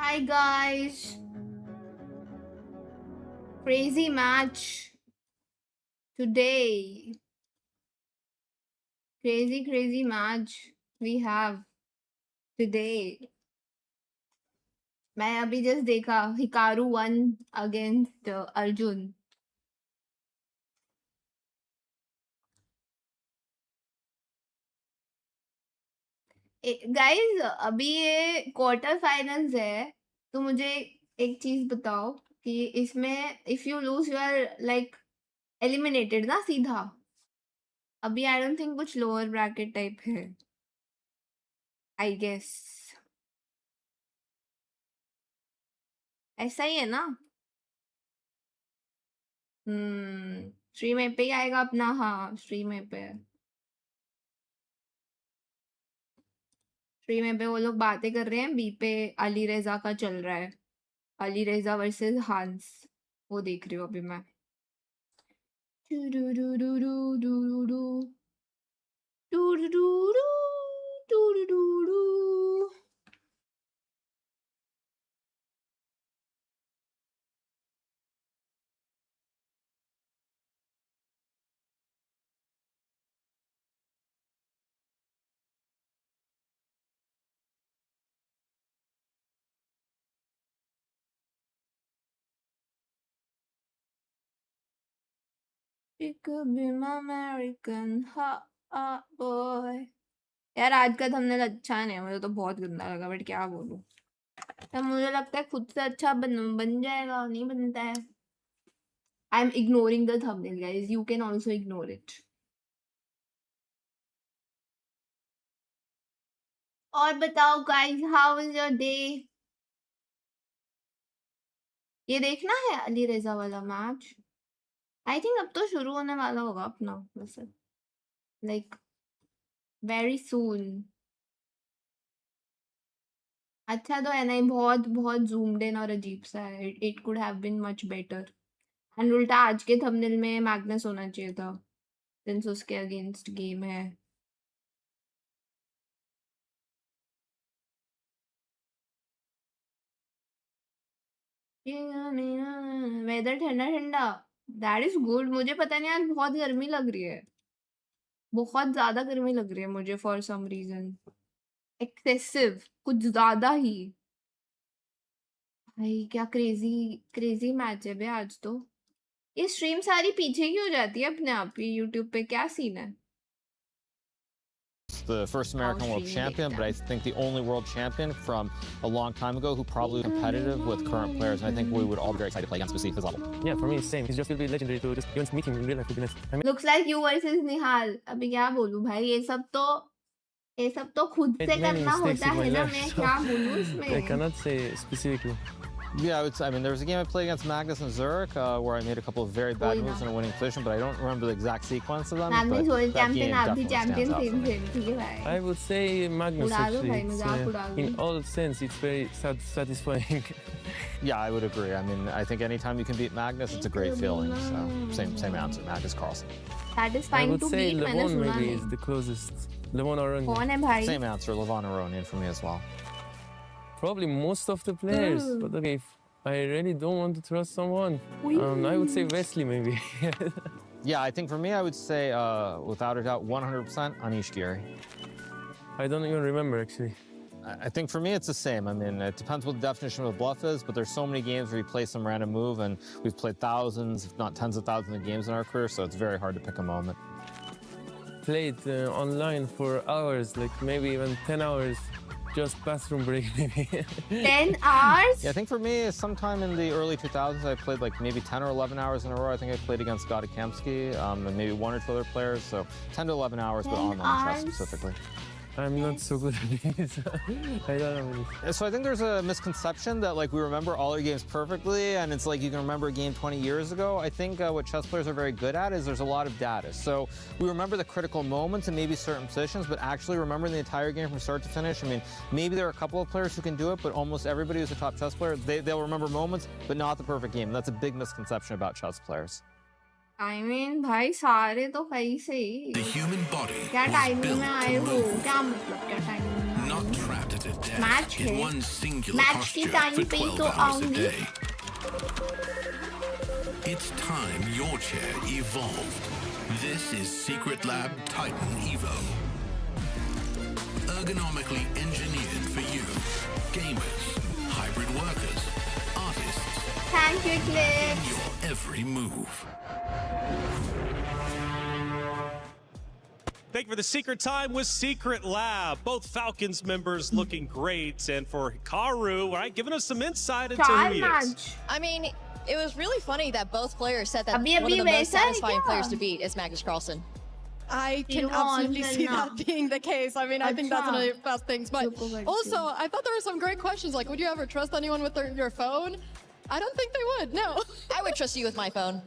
Hi guys. Crazy match today. Crazy match we have today. मैं अभी just देखा Hikaru one against Arjun. Guys अभी ये क्वार्टर फाइनल्स है तो मुझे एक चीज बताओ कि इसमें if you lose you are like eliminated ना सीधा. अभी आई डोंट थिंक कुछ लोअर ब्रैकेट टाइप है आई गेस. ऐसा ही है ना. स्ट्रीम ऐप पे ही आएगा अपना. हाँ स्ट्रीम ऐप पे. स्ट्रीम ऐप पे वो लोग बातें कर रहे हैं. बी पे अली रेजा का चल रहा है. अली रेजा वर्सेस हांस. वो देख रही हूँ अभी मैं. It could be my American hot boy. यार आज का थंबनेल अच्छा नहीं है. मुझे तो बहुत गंदा लगा बट क्या बोलूं. तब मुझे लगता है खुद से अच्छा बन जाएगा. नहीं बनता है. I am ignoring the thumbnail guys. You can also ignore it. और बताओ guys how is your day. ये देखना है अली रेजा वाला मैच. आई थिंक अब तो शुरू होने वाला होगा अपना वैसे. Like very soon. अच्छा तो है नहीं. बहुत बहुत zoomed in और अजीब सा है. It could have been much better. And उल्टा आज के थंबनेल में मैग्नस होना चाहिए था सिंस उसके अगेंस्ट गेम है. वेदर ठंडा ठंडा. That is good. मुझे पता नहीं आज बहुत गर्मी लग रही है. बहुत ज्यादा गर्मी लग रही है मुझे फॉर सम रीजन. एक्सेसिव. कुछ ज्यादा ही. भाई क्या क्रेजी क्रेजी मैच है बे आज तो. ये स्ट्रीम सारी पीछे की हो जाती है अपने आप ही यूट्यूब पे. क्या सीन है. The first American world champion, but I think the only world champion from a long time ago who probably competitive with current players. And I think we would all be very excited to play against to see his level. Yeah, for me it's same. He's just going to be legendary to just even meet him in real life. I mean, Looks like you versus निहाल. अभी क्या बोलूं भाई. ये सब तो खुद से करना होता है ना. मैं क्या बोलूं इसमें. I cannot say specifically. Yeah, I mean, there was a game I played against Magnus and Zurich where I made a couple of very bad moves in a winning position, but I don't remember the exact sequence of them. Magnus but world that champion. game आप भी definitely champion stands out for me. ठीक है भाई. I would say Magnus उड़ा दो actually. भाई. मजाक उड़ा दो. In all sense, it's very satisfying. Yeah, I would agree. I mean, I think anytime you can beat Magnus, it's a great feeling. So same answer, Magnus Carlsen. Satisfying I would to say beat. मैंने Levon सुना maybe नहीं. is the closest. Levon Aronian. कौन है भाई. Same answer, Levon Aronian for me as well. Probably most of the players, but okay, if I really don't want to trust someone, I would say Wesley maybe. Yeah, I think for me, I would say, without a doubt, 100% Anish Giri. I don't even remember actually. I think for me, it's the same. I mean, it depends what the definition of a bluff is, but there's so many games where you play some random move, and we've played thousands, if not tens of thousands of games in our career, so it's very hard to pick a moment. Played online for hours, like maybe even 10 hours. Just bathroom break, maybe. 10 hours. Yeah, I think for me, sometime in the early 2000s, I played like maybe 10 or 11 hours in a row. I think I played against Godikemski and maybe one or two other players. So 10 to 11 hours, but online chess specifically. I'm not so good at this. I don't know. So I think there's a misconception that like we remember all our games perfectly, and it's like you can remember a game 20 years ago. I think what chess players are very good at is there's a lot of data. So we remember the critical moments and maybe certain positions, but actually remembering the entire game from start to finish. I mean, maybe there are a couple of players who can do it, but almost everybody who's a top chess player, they'll remember moments, but not the perfect game. That's a big misconception about chess players. I mean, भाई सारे तो कैसे ही. The human body क्या was timing built में to आए हो. move, क्या मतलब क्या टाइमिंग में. not trapped to death Match in है. one singular Match की posture time for पे ही 12 तो hours a आऊंगी. day. It's time your chair evolved. This is Secret Lab Titan Evo. Ergonomically engineered for you, gamers, hybrid workers, artists, Thank you, Eclipse. in your every move. Thank you for the secret time with Secret Lab. Both Falcons members looking great. And for Hikaru, right, giving us some insight into who चार he is. match. I mean, it was really funny that both players said that अभी one of the most वैसा है satisfying क्या? players to beat is Magnus Carlsen. I can You absolutely want see to know. that being the case. I mean, I think that's one of Acha. the best things. But Super good also, too. I thought there were some great questions like, would you ever trust anyone with your phone? I don't think they would, no. I would trust you with my phone.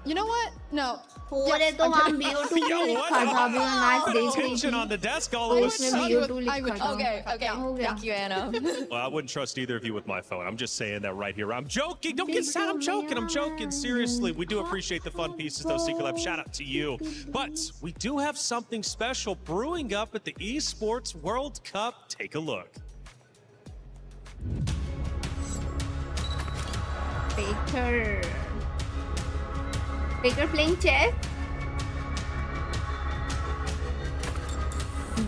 You know what? No. पूरे Yes, तो I'm वहाँ kidding. BO2 Yo, में what? लिखा था. अभी मैं match Put देख रही attention थी. on the desk all तो of a उसमें sudden. BO2 I would- लिखा था. Okay, okay. क्या हो गया? Thank you, Anna. Well, I wouldn't trust either of you with my phone. I'm just saying that right here. I'm joking. Don't get sad. I'm joking. I'm joking. Seriously, we do appreciate the fun pieces, though, Secret Lab. Shout out to you. But we do have something special brewing up at the Esports World Cup. Take a look. Faker. Faker playing chess?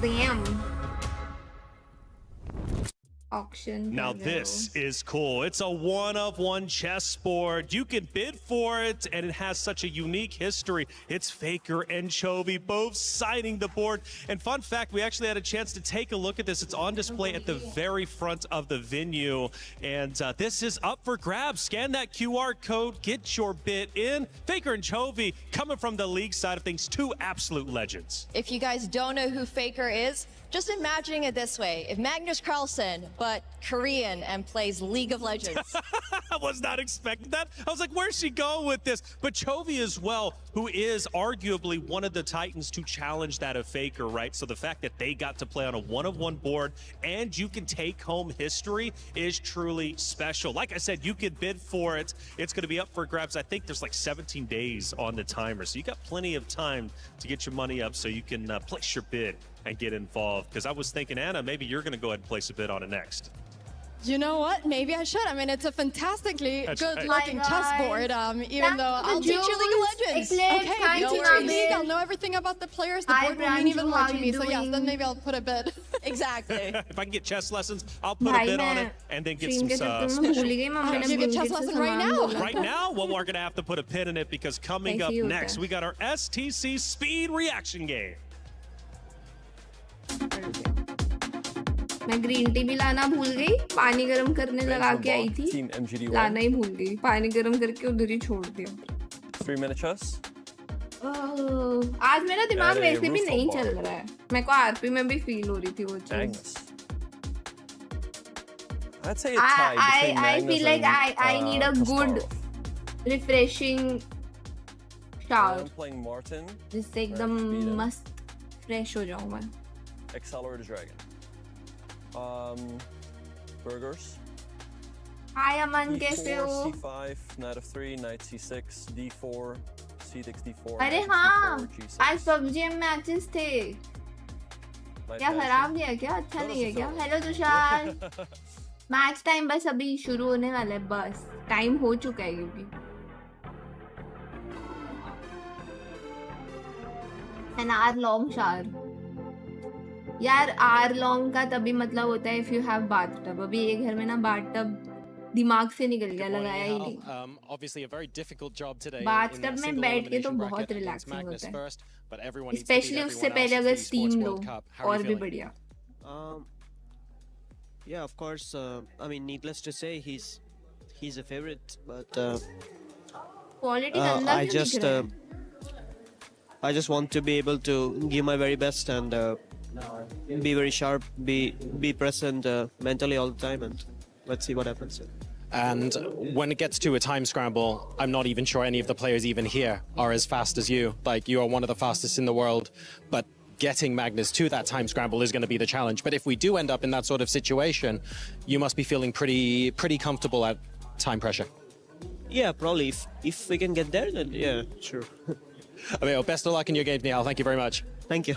Damn. Auction. Now कर रहे this हो. is cool. It's a one-of-one chessboard. You can bid for it, and it has such a unique history. It's Faker and Chovy both signing the board. And fun fact, we actually had a chance to take a look at this. It's on display at the very front of the venue. And this is up for grabs. Scan that QR code, get your bid in. Faker and Chovy coming from the league side of things, two absolute legends. If you guys don't know who Faker is, just imagining it this way. If Magnus Carlsen, but Korean and plays League of Legends. I was not expecting that. I was like, where's she going with this? But Chovy as well, who is arguably one of the Titans to challenge that of Faker, right? So the fact that they got to play on a one-of-one board and you can take home history is truly special. Like I said, you can bid for it. It's going to be up for grabs. I think there's like 17 days on the timer. So you got plenty of time to get your money up so you can place your bid and get involved. Because I was thinking, Anna, maybe you're going to go ahead and place a bid on it next. You know what? Maybe I should. I mean, it's a fantastically That's good right. looking Hi, guys. chessboard. Even though I'll teach you League of Legends. Eclipse, Okay, thank no you, worries. Nabil. I'll know everything about the players. The Hi, board will mean even Pranju, more how to you me. So yes, doing? then maybe I'll put a bid. Exactly. If I can get chess lessons, I'll put a भाई bid on मैं it and then get stream some के चक्कर में भूल special. गई mummy ने I'll give you a chess Blinkit से lesson right सामान now. बोला Right था. now, well, we're going to have to put a pin in it because coming up ऐसे ही होता next, है. we got our STC speed reaction game. मैं green tea भी लाना भूल गई. पानी गर्म करने लगा के आई थी. Team MGD1. लाना ही भूल गई. पानी गर्म करके उधर ही छोड़ दिया. 3-minute chess. आज मेरा दिमाग अरे, वैसे भी rooftop नहीं bar. चल रहा है. मेरे को आरपी में भी फील हो रही थी वो चीज. Magnus. I'd say a tie between I Magnus feel like and, I need a good Kasparov. refreshing shower. I'm playing Martin, जिससे एकदम Beat him. मस्त फ्रेश हो जाऊं मैं. Accelerator Dragon. Burgers. हाय अमन कैसे D4, हो? C5, Knight of 3, Knight C6, D4, C6, D4. अरे Knight हाँ, C4, G6. आज पबजी में मैचेस थे. Knight क्या Dash. खराब गया क्या? अच्छा No, नहीं है no, क्या? no. Hello Tushar. Match time बस अभी शुरू होने वाला है. बस टाइम हो चुका है क्योंकि an hour long shower. यार आर लॉन्ग का तभी मतलब होता है इफ यू हैव बाथटब. अभी एक घर में ना बाथटब दिमाग से निकल गया, लगाया ही नहीं. Obviously a very difficult job today. Bathtub में बैठ के तो बहुत रिलैक्सिंग होता है, स्पेशली उससे पहले अगर स्टीम लो और भी बढ़िया. Yeah, of course. I mean, needless to say, he's a favorite, but quality गंदा I क्यों दिख रहा है? I just want to be able to give my very best and be very sharp, be present mentally all the time, and let's see what happens. And when it gets to a time scramble, I'm not even sure any of the players even here are as fast as you. Like, you are one of the fastest in the world, but getting Magnus to that time scramble is going to be the challenge. But if we do end up in that sort of situation, you must be feeling pretty comfortable at time pressure. Yeah, probably. If we can get there, then yeah, sure. Well, best of luck in your games, Nihal. Thank you very much. Thank you.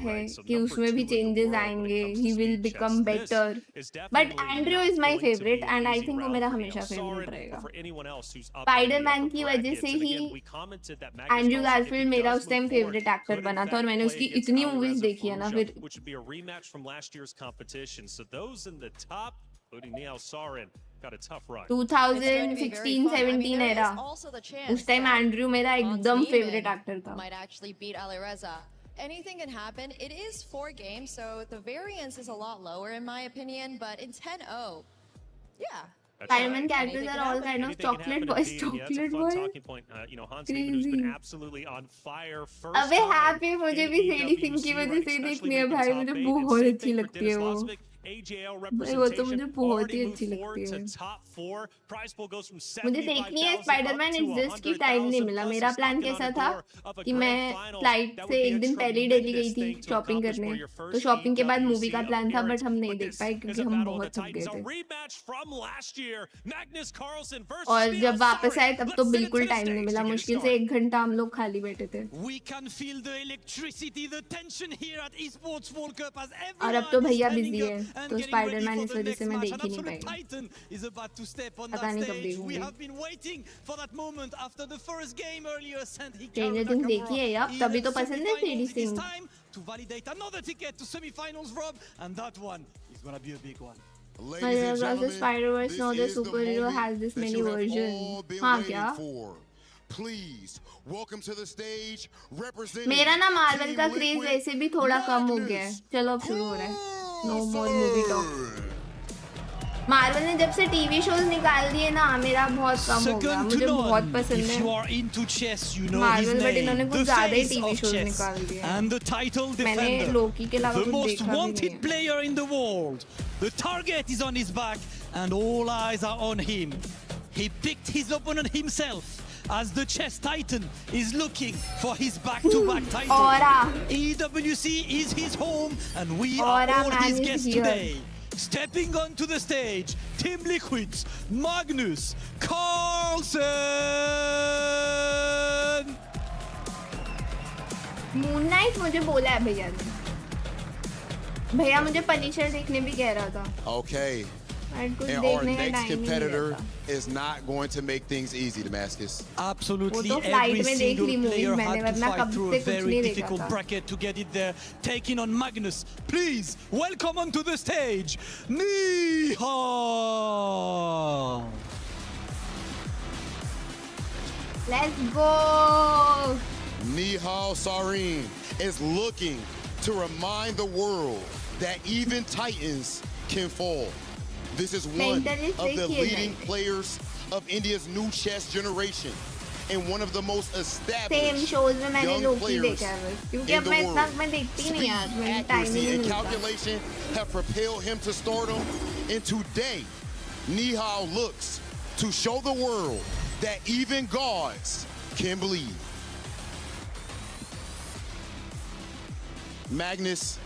है कि उसमें भी changes आएंगे, he will become better. But Andrew is my favorite and I think वो मेरा हमेशा favorite रहेगा. Spiderman की वजह से ही एंड्रू गारफील्ड मेरा उस टाइम फेवरेट एक्टर बना था और मैंने उसकी इतनी मूवीज देखी है ना फिर. Got a tough run. 2016-17 era. उस टाइम एंड्रू मेरा एकदम फेवरेट एक्टर था. Might actually beat Alireza. Anything can happen. It is 4 games, so the variance is a lot lower in my opinion, but in 10-0, yeah. Spider-Man characters are all kind of chocolate boys, chocolate boy. Crazy. अबे happy मुझे भी सेडी सिंह की वजह से देखनी है भाई, मुझे बहुत अच्छी लगती है वो. AJL भाई वो तो मुझे representation बहुत ही already अच्छी moved forward लगती to है. top 4. Prize pool goes from मुझे देखनी है 75,000 Spiderman up to it's just की टाइम नहीं 100,000 मिला. plus मेरा is प्लान knocking on कैसा the था door of a कि grand मैं final. फ्लाइट That से would be एक a दिन पहले ही दिल्ली गई tremendous थी thing to शॉपिंग accomplish करने. for your तो first शॉपिंग के बाद मूवी EWC का प्लान था appearance. बट हम नहीं But देख this पाए is क्योंकि a हम battle of बहुत the थक गए Titans, a थे. rematch from last year. Magnus Carlsen versus और Nihal जब वापस Sarin. आए तब Let's तो send it to बिल्कुल the टाइम नहीं stage मिला. to get it मुश्किल से started. 1 घंटा हम लोग खाली बैठे थे. We can feel the electricity, the tension here at Esports World Cup as और अब तो everyone is भैया standing बिजी up है and तो getting ready स्पाइडरमैन for इस the वजह next से मैं match. देख An ही नहीं absolute pi. titan is about to step on पता that नहीं कब stage. We देखूंगी. have been waiting for that moment after the first game earlier. Sent Stranger Things देखी है यार, तभी तो पसंद है CD It is Singh. time to validate another ticket to semi-finals, Rob, and that one is gonna be a big one. Marvel vs. Spider-Verse, no other superhero has this many versions. हाँ क्या? Please welcome to the stage representing मेरा ना Marvel का Team craze Liquid, वैसे भी थोड़ा कम हो गया है. चलो अब शुरू हो रहा है. No more movie talk. Marvel ने जब से टीवी शोज निकाल दिए ना मेरा बहुत कम हो गया. मुझे बहुत पसंद If you है are into chess, you know his Marvel, but name. इन्होंने कुछ The ज्यादा ही face TV of shows chess निकाल दिए. and the title मैंने defender. लोकी के अलावा The कुछ most देखा भी नहीं wanted है. player in the world. The target is on his back and all eyes are on him. He picked his opponent himself as the chess titan is looking for his back-to-back title. Aura. EWC is his home and we Aura are all man his is guests here. today. Stepping onto the stage, Team Liquid's Magnus Carlsen! Moon night मुझे बोला है भैया ने. भैया मुझे Punisher देखने भी कह रहा था. Okay, बट कुछ and our देखने का next टाइम ही नहीं competitor रहता. is not going to make things easy, Damascus. Absolutely, वो तो flight every में देख single ली movies player मैंने, had to वरना fight कब through से a कुछ very नहीं देखा difficult था. bracket to get it there. Taking on Magnus, please welcome onto the stage, NIHAL! Let's go. NIHAL Sarin is looking to remind the world that even titans can fall. This is one of the leading players of India's new chess generation and one of the most same established shows में मैंने young लोकी players देखा है बस. क्योंकि in अब the मैं इतना world. मैं देखती नहीं यार. Speed, मुझे टाइम ही accuracy, नहीं and मिलता. calculation have propelled him to stardom, and today, Nihal looks to show the world that even gods can bleed. Magnus,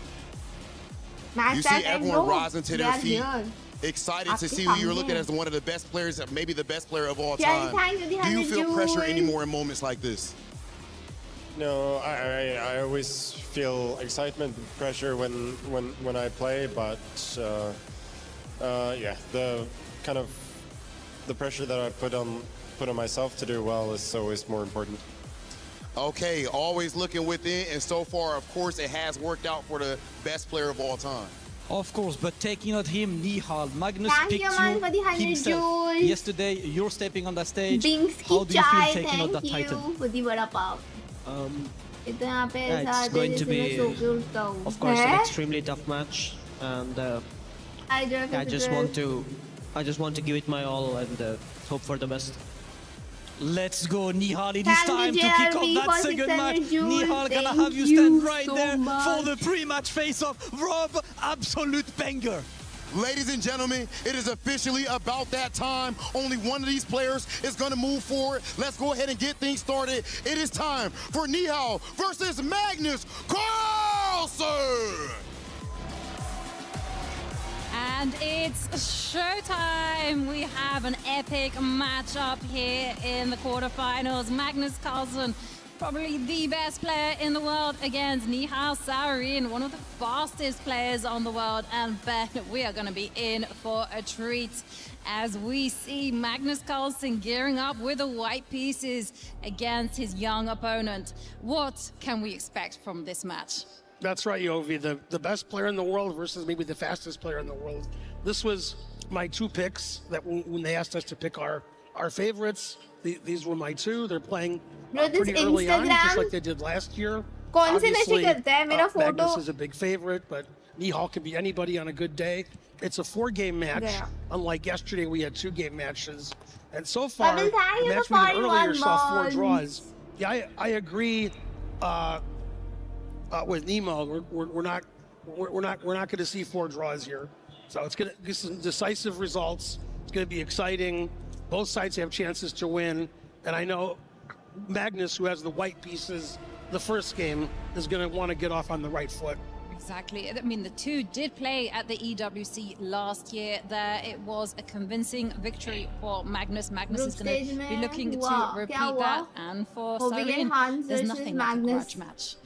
Match you that see and everyone go. rising to They their are feet, here. excited to आपके see who you're सामने. looking as one of the best players, maybe the best player of all Chal, time. thank you, Do you Dhyan, feel pressure Jules. anymore in moments like this? No, I always feel excitement, pressure when I play, but yeah, the kind of the pressure that I put on myself to do well is always more important. Okay, always looking within, and so far, of course, it has worked out for the best player of all time. Of course, but taking on him, Nihal, Magnus Thank picked you, man, for the 100 himself. Jules. Yesterday, you're stepping on that stage. Binks How की do you feel चाय, taking on that thank title? you for the vada pav. इतना यहाँ पे Yeah, ऐसा it's आता है going to जैसे मैं be, सो के उठता हूँ. of course, an हैं? extremely tough match, and I just want to give it my all and hope for the best. Let's go, Nihal. It is Thank time you, to kick JRB, off that for second 600 match. Jules. Nihal, gonna Thank have you you stand right so there for the much. pre-match face-off. Rob, absolute banger. Ladies and gentlemen, it is officially about that time. Only one of these players is going to move forward. Let's go ahead and get things started. It is time for Nihal versus Magnus Carlsen. And it's showtime. We have an epic matchup here in the quarterfinals. Magnus Carlsen, probably the best player in the world, against NIHAL Sarin, one of the fastest players on the world. And Ben, we are going to be in for a treat as we see Magnus Carlsen gearing up with the white pieces against his young opponent. What can we expect from this match? That's right, Yovi. The best player in the world versus maybe the fastest player in the world. This was my two picks that when they asked us to pick our favorites, these were my two. They're playing pretty early on, just like they did last year. कौन से नशे करता है मेरा photo? Magnus is a big favorite, but Nihal can be anybody on a good day. It's a 4-game match. Yeah. Unlike yesterday, we had 2-game matches. And so far, Bubbles, thank the you match for we did earlier 41 saw 4 balls. draws. Yeah, I agree with Nemo. We're not going to see 4 draws here. So it's going to get some decisive results. It's going to be exciting. Both sides have chances to win. And I know Magnus, who has the white pieces, the first game, is going to want to get off on the right foot. Exactly. I mean, the two did play at the EWC last year. There, it was a convincing victory for Magnus. Magnus is going to be looking to repeat that. And for Cyrene, there's nothing like a grudge match.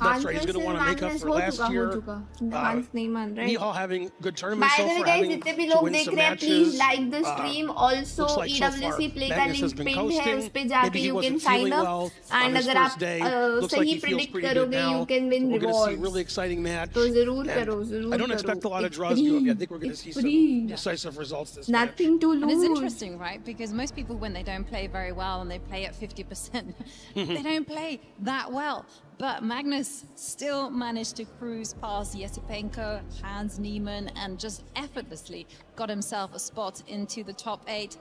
That's right. He's going to want to make up for last year. NIHAL having good tournaments so far, having to win some matches. Please like the stream. Also, like EWC play का Magnus has link been pinned है, coasting. उस पे जाके Maybe he you can wasn't sign feeling up. well And on his अगर first आप day. Looks like सही he feels predict pretty good करोगे, now. you can win We're going to see a rewards. really exciting match. तो जरूर And करो, जरूर I don't करो. expect a lot of It's draws, Jovi. I free. think we're going to see It's some free. decisive results this Nothing to lose. And it's interesting, right? Because most people, when they don't play very well and they play at 50%, they don't play that well. But Magnus still managed to cruise past Yesipenko, Hans Niemann, and just effortlessly got himself a spot into the top 8.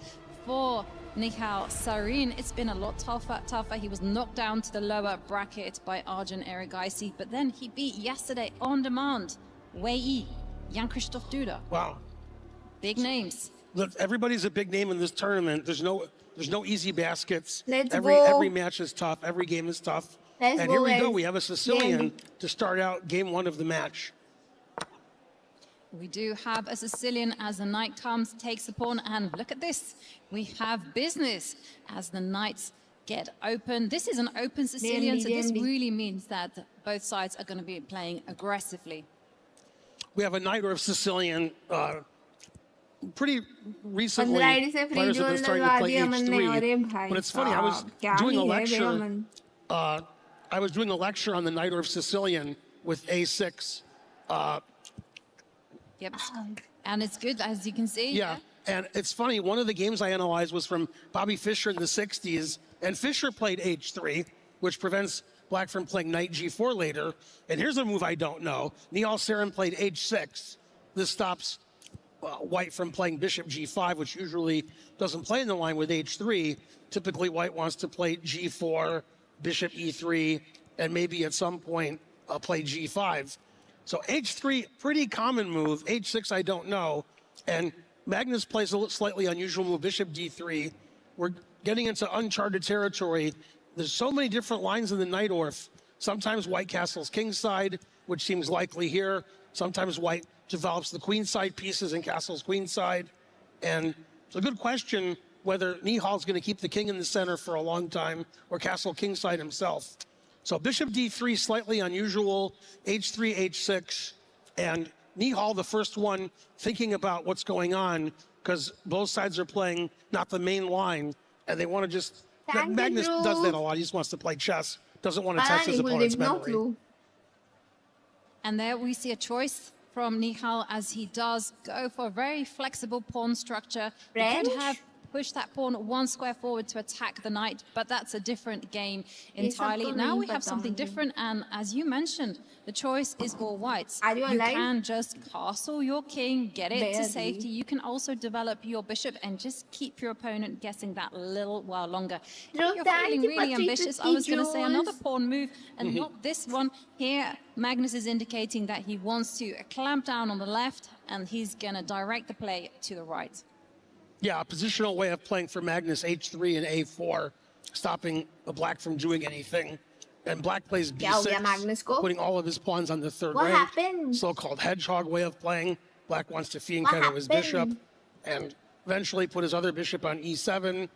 For NIHAL Cyrene, it's been a lot tougher. He was knocked down to the lower bracket by Arjun Erigaisi, but then he beat yesterday on demand Wei Yi, Jan-Christoph Duda. Wow. Big names. Look, everybody's a big name in this tournament. There's no easy baskets. Let's every go. match is tough. Every game is tough. Let's and go, here we go. guys. We have a Sicilian to start out game 1 of the match. We do have a Sicilian as the knight comes, takes the pawn, and look at this. We have business as the knights get open. This is an open Sicilian, so this really means that both sides are going to be playing aggressively. We have a knight or a Sicilian. Pretty recently, players have been starting to play h3. But it's funny, I was doing a lecture. I was doing a lecture on the knight or Sicilian with a6. Yep, and it's good, as you can see. Yeah, and it's funny, one of the games I analyzed was from Bobby Fischer in the 60s, and Fischer played h3, which prevents black from playing knight g4 later. And here's a move I don't know. NIHAL Cyrene played h6. This stops white from playing bishop g5, which usually doesn't play in the line with h3. Typically, white wants to play g4, bishop e3, and maybe at some point play g5. So h3, pretty common move. h6, I don't know. And Magnus plays a slightly unusual move, bishop d3. We're getting into uncharted territory. There's so many different lines in the knight orf. Sometimes white castles kingside, which seems likely here. Sometimes white develops the queenside pieces and castles queenside. And it's a good question whether NIHAL's going to keep the king in the center for a long time or castle kingside himself. So bishop d3, slightly unusual, h3, h6, and NIHAL, the first one, thinking about what's going on because both sides are playing not the main line, and they want to just... Magnus does that a lot. He just wants to play chess, doesn't want to test his opponent's memory. And there we see a choice from NIHAL as he does go for a very flexible pawn structure. He could have pushed that pawn 1 square forward to attack the knight, but that's a different game entirely. Now we have something different, and as you mentioned, the choice is all whites. You can just castle your king, get it to safety. You can also develop your bishop and just keep your opponent guessing that little while longer. If you're feeling really ambitious, I was going to say another pawn move, and not this one. Here, Magnus is indicating that he wants to clamp down on the left, and he's going to direct the play to the right. Yeah, a positional way of playing for Magnus, h3 and a4, stopping the black from doing anything. And black plays b6, putting all of his pawns on the third rank. So-called hedgehog way of playing. Black wants to fianchetto his bishop and eventually put his other bishop on e7.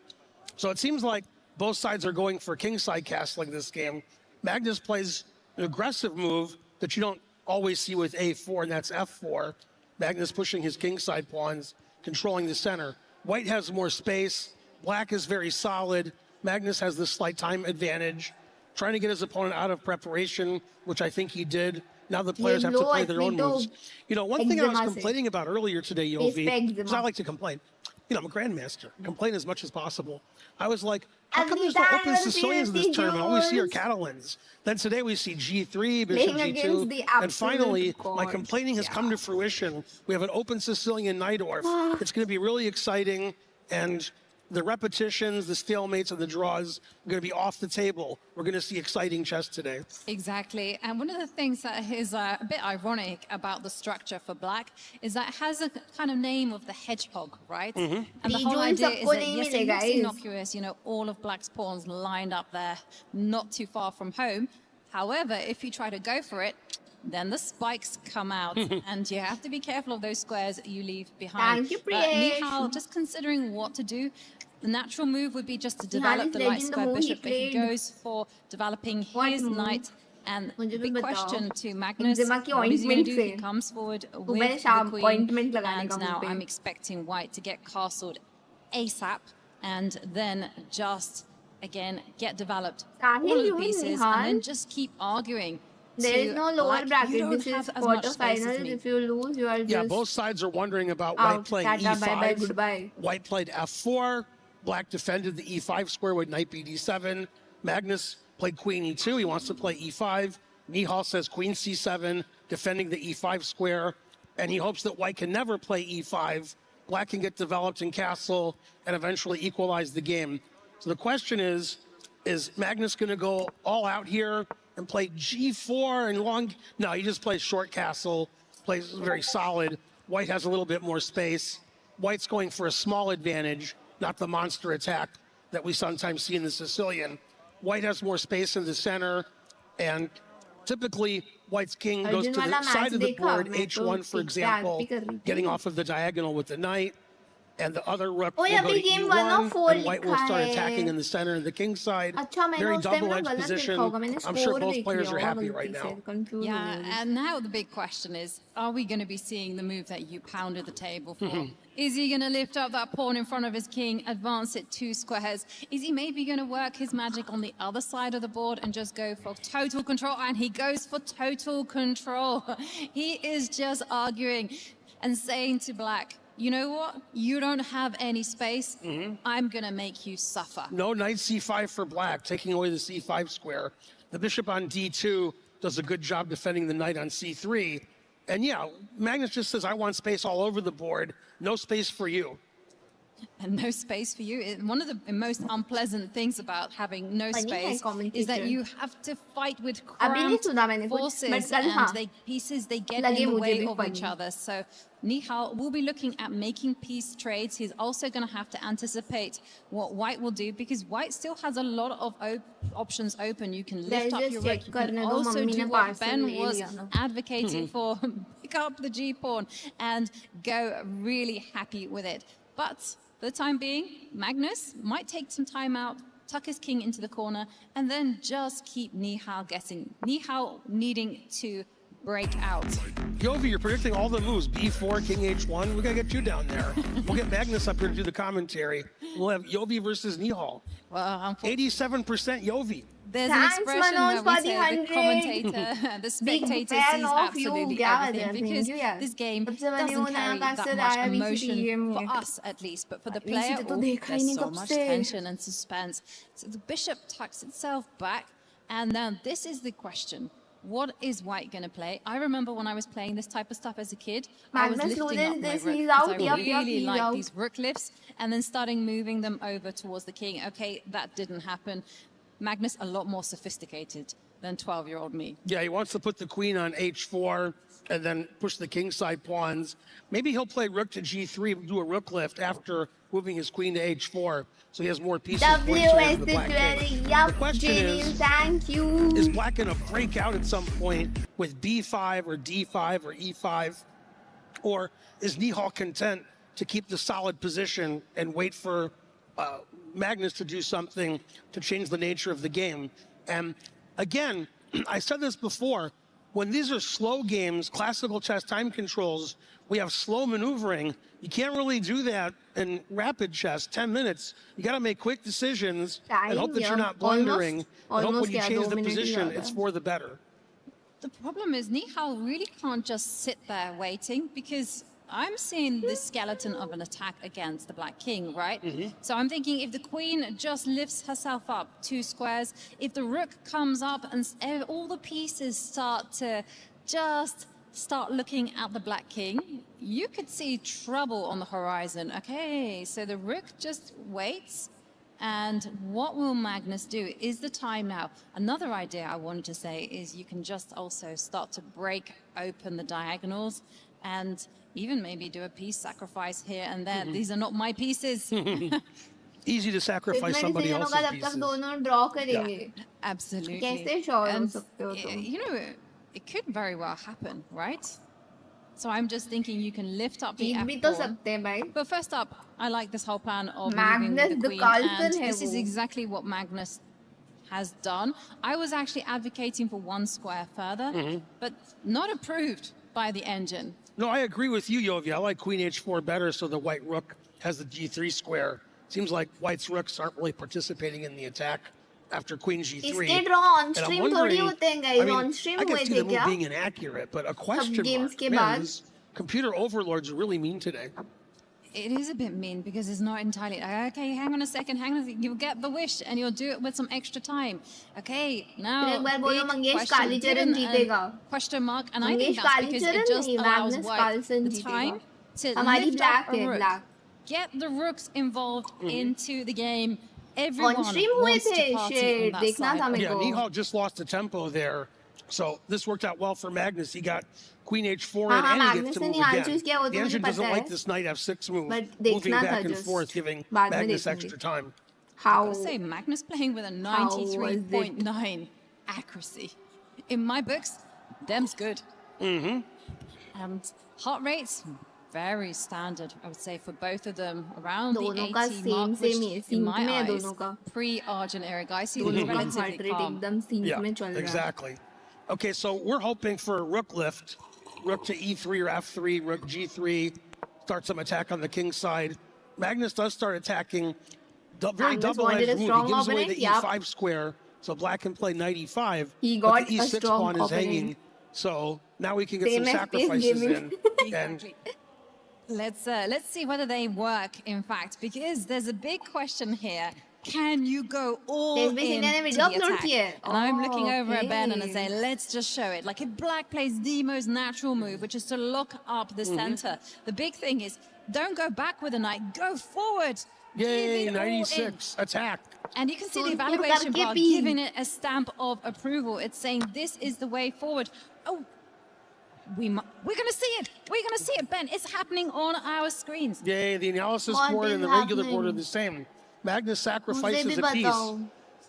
So it seems like both sides are going for kingside castling this game. Magnus plays an aggressive move that you don't always see with a4, and that's f4. Magnus pushing his kingside pawns, controlling the center. White has more space. Black is very solid. Magnus has this slight time advantage, trying to get his opponent out of preparation, which I think he did. Now the players have to play their own moves. You know, one thing I was complaining about earlier today, Yovi, because I like to complain. You know, I'm a grandmaster. Complain as much as possible. I was like, how come there's no open Sicilians in this tournament? All we see are Catalans. Then today we see G3, Bishop G2. And finally, my complaining has come to fruition. We have an open Sicilian knight orf. It's going to be really exciting. And the repetitions, the stalemates, and the draws are going to be off the table. We're going to see exciting chess today. Exactly. And one of the things that is a bit ironic about the structure for black is that it has a kind of name of the hedgehog, right? Mm-hmm. And the whole idea is that, yes, it looks innocuous, you know, all of black's pawns lined up there, not too far from home. However, if you try to go for it, then the spikes come out, and you have to be careful of those squares you leave behind. Thank you, NIHAL, just considering what to do, the natural move would be just to develop the light square bishop, but he goes for developing his knight. And the big question to Magnus, what is he going to do? He comes forward with the queen, and now I'm expecting white to get castled ASAP, and then just, again, get developed all of the pieces, and then just keep arguing. There is no lower bracket. This is quarterfinals. If you lose, you are just... Yeah, both sides are wondering about white playing E5. Bye-bye, goodbye. White played F4. Black defended the E5 square with knight BD7. Magnus played queen E2. He wants to play E5. NIHAL says queen C7, defending the E5 square. And he hopes that white can never play E5. Black can get developed in castle and eventually equalize the game. So the question is Magnus going to go all out here and play G4 and long? No, he just plays short castle, plays very solid. White has a little bit more space. White's going for a small advantage, not the monster attack that we sometimes see in the Sicilian. White has more space in the center, and typically White's king goes to the side of the board, H1, for example, getting off of the diagonal with the knight. And the other rook will go to E1, and white will start attacking in the center and the king side. Very double-edged position. I'm sure both players are happy right now. Yeah, and now the big question is, are we going to be seeing the move that you pounded the table for? Is he going to lift up that pawn in front of his king, advance it 2 squares? Is he maybe going to work his magic on the other side of the board and just go for total control? And he goes for total control. He is just arguing and saying to black, you know what? You don't have any space. I'm going to make you suffer. No knight C5 for black, taking away the C5 square. The bishop on D2 does a good job defending the knight on C3. And yeah, Magnus just says, I want space all over the board. No space for you. And no space for you. One of the most unpleasant things about having no space is that you have to fight with cramped forces and pieces get in the way of each other. So NIHAL will be looking at making peace trades. He's also going to have to anticipate what white will do, because white still has a lot of options open. You can lift up your rook. You can also do what Ben was advocating for, pick up the G-pawn and go really happy with it. But for the time being, Magnus might take some time out, tuck his king into the corner, and then just keep NIHAL guessing. NIHAL needing to break out. Yovi, you're predicting all the moves. B4, king H1. We got to get you down there. We'll get Magnus up here to do the commentary. We'll have Yovi versus NIHAL. Well, 87% Yovi. There's an expression where we say the commentator, the spectator sees absolutely everything, because this game doesn't carry that much emotion, for us at least, but for the player, there's so much tension and suspense. So the bishop tucks itself back, and now this is the question. What is white going to play? I remember when I was playing this type of stuff as a kid, I was lifting up my rook because I really like these rook lifts, and then starting moving them over towards the king. Okay, that didn't happen. Magnus a lot more sophisticated than 12-year-old me. Yeah, he wants to put the queen on H4 and then push the king side pawns. Maybe he'll play rook to G3, do a rook lift after moving his queen to H4, so he has more pieces. The question is black going to break out at some point with B5 or D5 or E5? Or is NIHAL content to keep the solid position and wait for Magnus to do something to change the nature of the game? And again, I said this before, when these are slow games, classical chess time controls, we have slow maneuvering. You can't really do that in rapid chess, 10 minutes. You got to make quick decisions and hope that you're not blundering. And hope when you change the position, it's for the better. The problem is NIHAL really can't just sit there waiting, because I'm seeing the skeleton of an attack against the black king, right? So I'm thinking if the queen just lifts herself up 2 squares, if the rook comes up and all the pieces start to just start looking at the Black King, you could see trouble on the horizon. Okay, so the rook just waits. And what will Magnus do? Is the time now? Another idea I wanted to say is you can just also start to break open the diagonals and even maybe do a piece sacrifice here and there. These are not my pieces. Easy to sacrifice somebody else's pieces. Yeah. Absolutely. And, you know, it could very well happen, right? So I'm just thinking you can lift up the F4. But first up, I like this whole plan of moving with the queen, and this is exactly what Magnus has done. I was actually advocating for one square further, but not approved by the engine. No, I agree with you, Yovi. I like queen h4 better, so the white rook has the g3 square. Seems like white's rooks aren't really participating in the attack after queen g3. इसके draw on stream थोड़ी होते हैं guys. On stream I हुए can see थे the move क्या? being inaccurate, but a question games के mark. Man, बाद. these computer overlords are really mean today. It is a bit mean because it's not entirely okay. Hang on a second, hang on a second. You'll get the wish and you'll do it with some extra time. Okay, now question mark, and I think that's because it just allows white the time to lift up a rook, get the rooks involved into the game. Everyone wants to party on that side. Yeah, NIHAL just lost the tempo there. So this worked out well for Magnus. He got queen h4 and he gets to move again. The engine doesn't like this knight f6 move, moving back and forth, giving Magnus extra time. I would say Magnus playing with a 93.9 accuracy. In my books, them's good. And heart rates, very standard, I would say, for both of them. Around the 80 mark, which in my eyes, pre-Argent era guys, seem relatively calm. Yeah, exactly. Okay, so we're hoping for a rook lift. Rook to e3 or f3, rook g3, start some attack on the king side. Magnus does start attacking. Very double-edged move. He gives away the e5 square, so black can play knight e5. He got the e6 pawn is hanging, so now we can get some sacrifices in. And let's see whether they work, in fact, because there's a big question here. Can you go all in to the attack? And I'm looking over at Ben and I say, let's just show it. Like if black plays the most natural move, which is to lock up the center. The big thing is, don't go back with a knight, go forward. Yay, 96, attack. And you can see the evaluation bar giving it a stamp of approval. It's saying this is the way forward. Oh, we're going to see it. We're going to see it, Ben. It's happening on our screens. Yay, the analysis board and the regular board are the same. Magnus sacrifices a piece.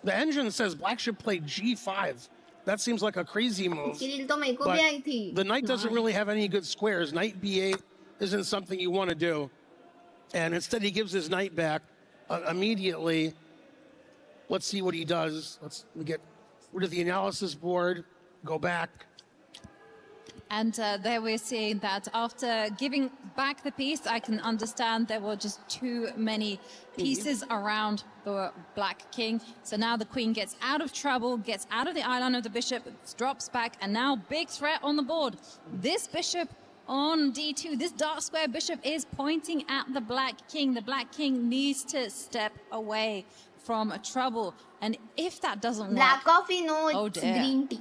The engine says black should play g5. That seems like a crazy move. But the knight doesn't really have any good squares. Knight b8 isn't something you want to do. And instead he gives his knight back immediately. Let's see what he does. Let's get rid of the analysis board, go back. And there we're seeing that after giving back the piece, I can understand there were just too many pieces around the black king. So now the queen gets out of trouble, gets out of the eye line of the bishop, drops back, and now big threat on the board. This bishop on d2, this dark square bishop is pointing at the black king. The black king needs to step away from trouble. And if that doesn't work, black coffee, no, it's oh dear. Green tea.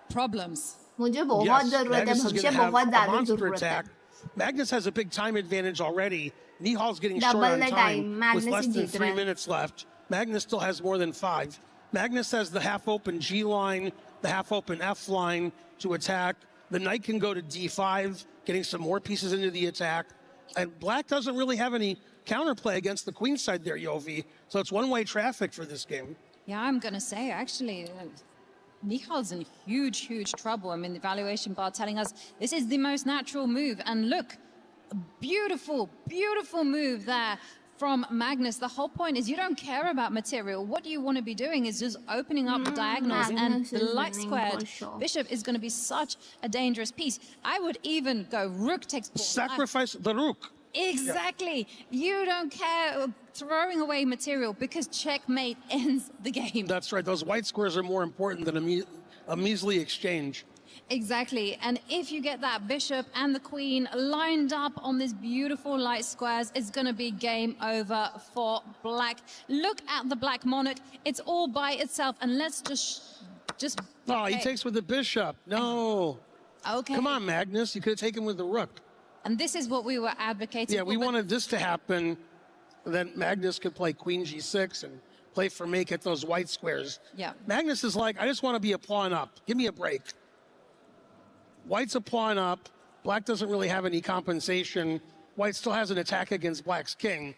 Problems. मुझे बहुत जरूरत है भविष्य बहुत ज़्यादा जरूरत है. Magnus has a big time advantage already. NIHAL's getting short on time with less than 3 minutes left. Magnus still has more than 5. Magnus has the half-open G line, the half-open F line to attack. The knight can go to D5, getting some more pieces into the attack. And black doesn't really have any counterplay against the queen side there, Yovi. So it's one-way traffic for this game. Yeah, I'm going to say, actually, NIHAL's in huge, huge trouble. I mean, the evaluation bar telling us this is the most natural move. And look, a beautiful, beautiful move there from Magnus. The whole point is you don't care about material. What you want to be doing is just opening up the diagonals. And the light squared bishop is going to be such a dangerous piece. I would even go rook takes pawn. Sacrifice the rook. Exactly. Yeah. You don't care throwing away material because checkmate ends the game. That's right. Those white squares are more important than a measly exchange. Exactly. And if you get that bishop and the queen lined up on this beautiful light squares, it's going to be game over for black. Look at the black monarch. It's all by itself. And let's just Oh, he takes with the bishop. No. Okay. Come on, Magnus. You could have taken with the rook. And this is what we were advocating. Yeah, we wanted this to happen. Then Magnus could play queen g6 and play for mate, get those white squares. Yeah. Magnus is like, I just want to be a pawn up. Give me a break. White's a pawn up. Black doesn't really have any compensation. White still has an attack against Black's king.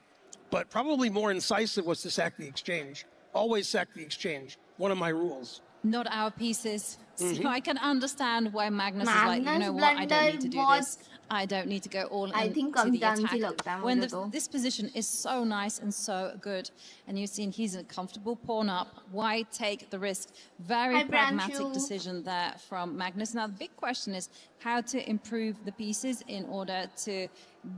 But probably more incisive was to sack the exchange. Always sack the exchange. One of my rules. Not our pieces. So I can understand why Magnus is like, you know what, I don't need to do this. I don't need to go all in to the attack. When this position is so nice and so good, and you've seen he's a comfortable pawn up, why take the risk? Very pragmatic decision there from Magnus. Now, the big question is how to improve the pieces in order to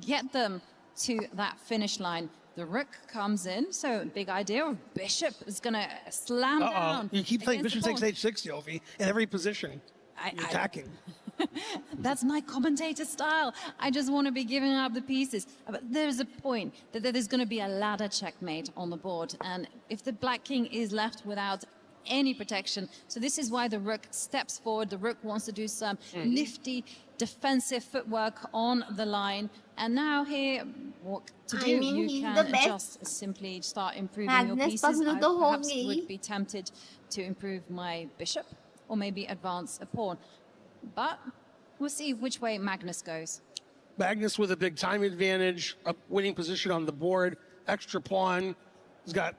get them to that finish line. The rook comes in, so big idea of bishop is going to slam down. You keep playing bishop takes h6, Yovi, in every position. You're attacking. That's my commentator style. I just want to be giving up the pieces. But there's a point that there's going to be a ladder checkmate on the board. And if the black king is left without any protection, so this is why the rook steps forward. The rook wants to do some nifty defensive footwork on the line. And now here, what to do? You can just simply start improving your pieces. I perhaps would be tempted to improve my bishop or maybe advance a pawn. But we'll see which way Magnus goes. Magnus with a big time advantage, a winning position on the board, extra pawn. He's got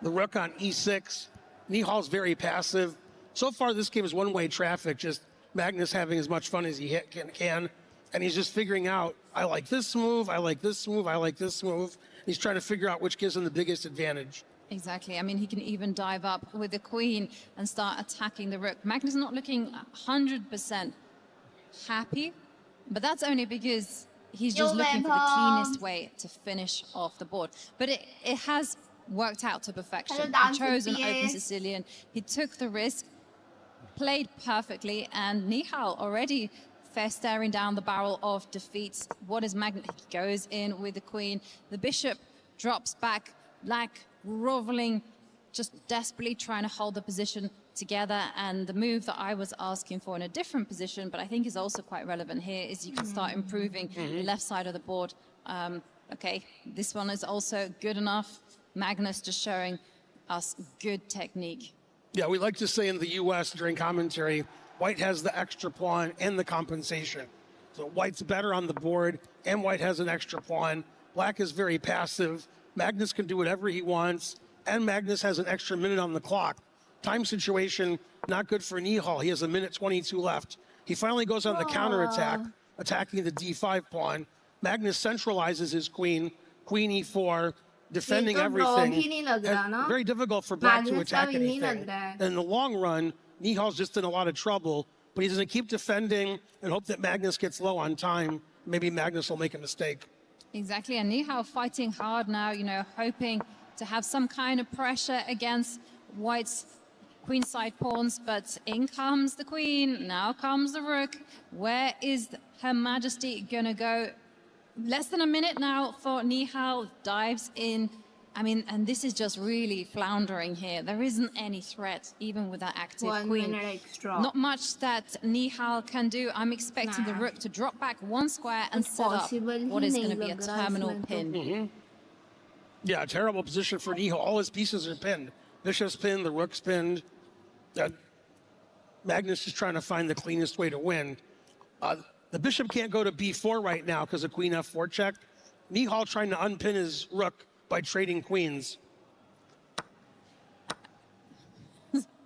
the rook on e6. NIHAL's very passive. So far, this game is one-way traffic, just Magnus having as much fun as he can. And he's just figuring out, I like this move, I like this move, I like this move. He's trying to figure out which gives him the biggest advantage. Exactly. I mean, he can even dive up with the queen and start attacking the rook. Magnus is not looking 100% happy, but that's only because he's just looking for the cleanest way to finish off the board. But it has worked out to perfection. He chose an open Sicilian. He took the risk, played perfectly, and NIHAL already staring down the barrel of defeats. What is Magnus? He goes in with the queen. The bishop drops back. Black groveling, just desperately trying to hold the position together. And the move that I was asking for in a different position, but I think is also quite relevant here, is you can start improving the left side of the board. Okay, this one is also good enough. Magnus just showing us good technique. Yeah, we like to say in the US during commentary, White has the extra pawn and the compensation. So White's better on the board, and White has an extra pawn. Black is very passive. Magnus can do whatever he wants, and Magnus has an extra minute on the clock. Time situation, not good for NIHAL. He has a minute 22 left. He finally goes on the counterattack, attacking the d5 pawn. Magnus centralizes his queen, queen e4, defending everything. And very difficult for Black to attack anything. And in the long run, NIHAL's just in a lot of trouble, but he's going to keep defending and hope that Magnus gets low on time. Maybe Magnus will make a mistake. Exactly, and NIHAL fighting hard now, you know, hoping to have some kind of pressure against White's queenside pawns, but in comes the queen, now comes the rook. Where is Her Majesty gonna go? Less than a minute now for NIHAL, dives in. I mean, and this is just really floundering here. There isn't any threat, even with that active queen. Not much that NIHAL can do. I'm expecting the rook to drop back one square and set up what is going to be a terminal pin. Yeah, terrible position for NIHAL. All his pieces are pinned. Bishop's pinned, the rook's pinned. Magnus is trying to find the cleanest way to win. The bishop can't go to b4 right now because of queen f4 check. NIHAL trying to unpin his rook by trading queens.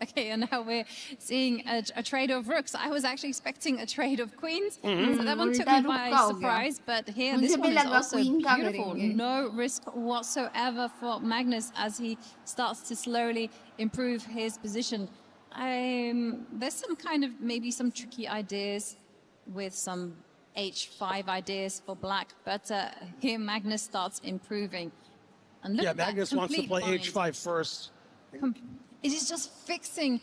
Okay, and now we're seeing a trade of rooks. I was actually expecting a trade of queens, so that one took me by surprise. But here, this one is also beautiful. No risk whatsoever for Magnus as he starts to slowly improve his position. There's some kind of, maybe some tricky ideas with some h5 ideas for Black, but here Magnus starts improving. And look at Magnus wants to play h5 first. It is just fixing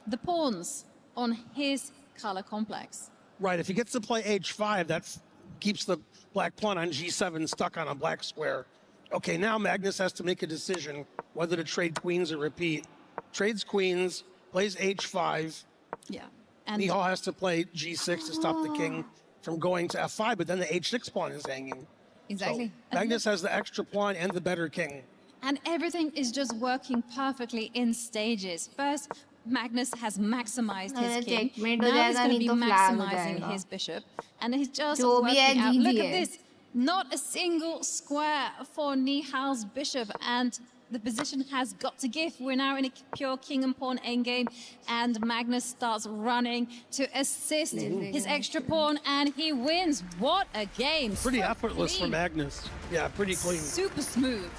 the pawns on his color complex. Right, if he gets to play h5, that keeps the black pawn on g7 stuck on a black square. Okay, now Magnus has to make a decision whether to trade queens or repeat. Trades queens, plays h5. Yeah. And NIHAL has to play G6 to stop the king from going to F5, but then the H6 pawn is hanging. Exactly. So Magnus has the extra pawn and the better king. And everything is just working perfectly in stages. First, Magnus has maximized his king. Now he's going to be maximizing his bishop. And he's just working out. Look at this. Not a single square for NIHAL's bishop. And the position has got to give. We're now in a pure king and pawn endgame, and Magnus starts running to assist his extra pawn, and he wins. What a game! Pretty so effortless clean. for Magnus. Yeah, pretty clean. Super smooth.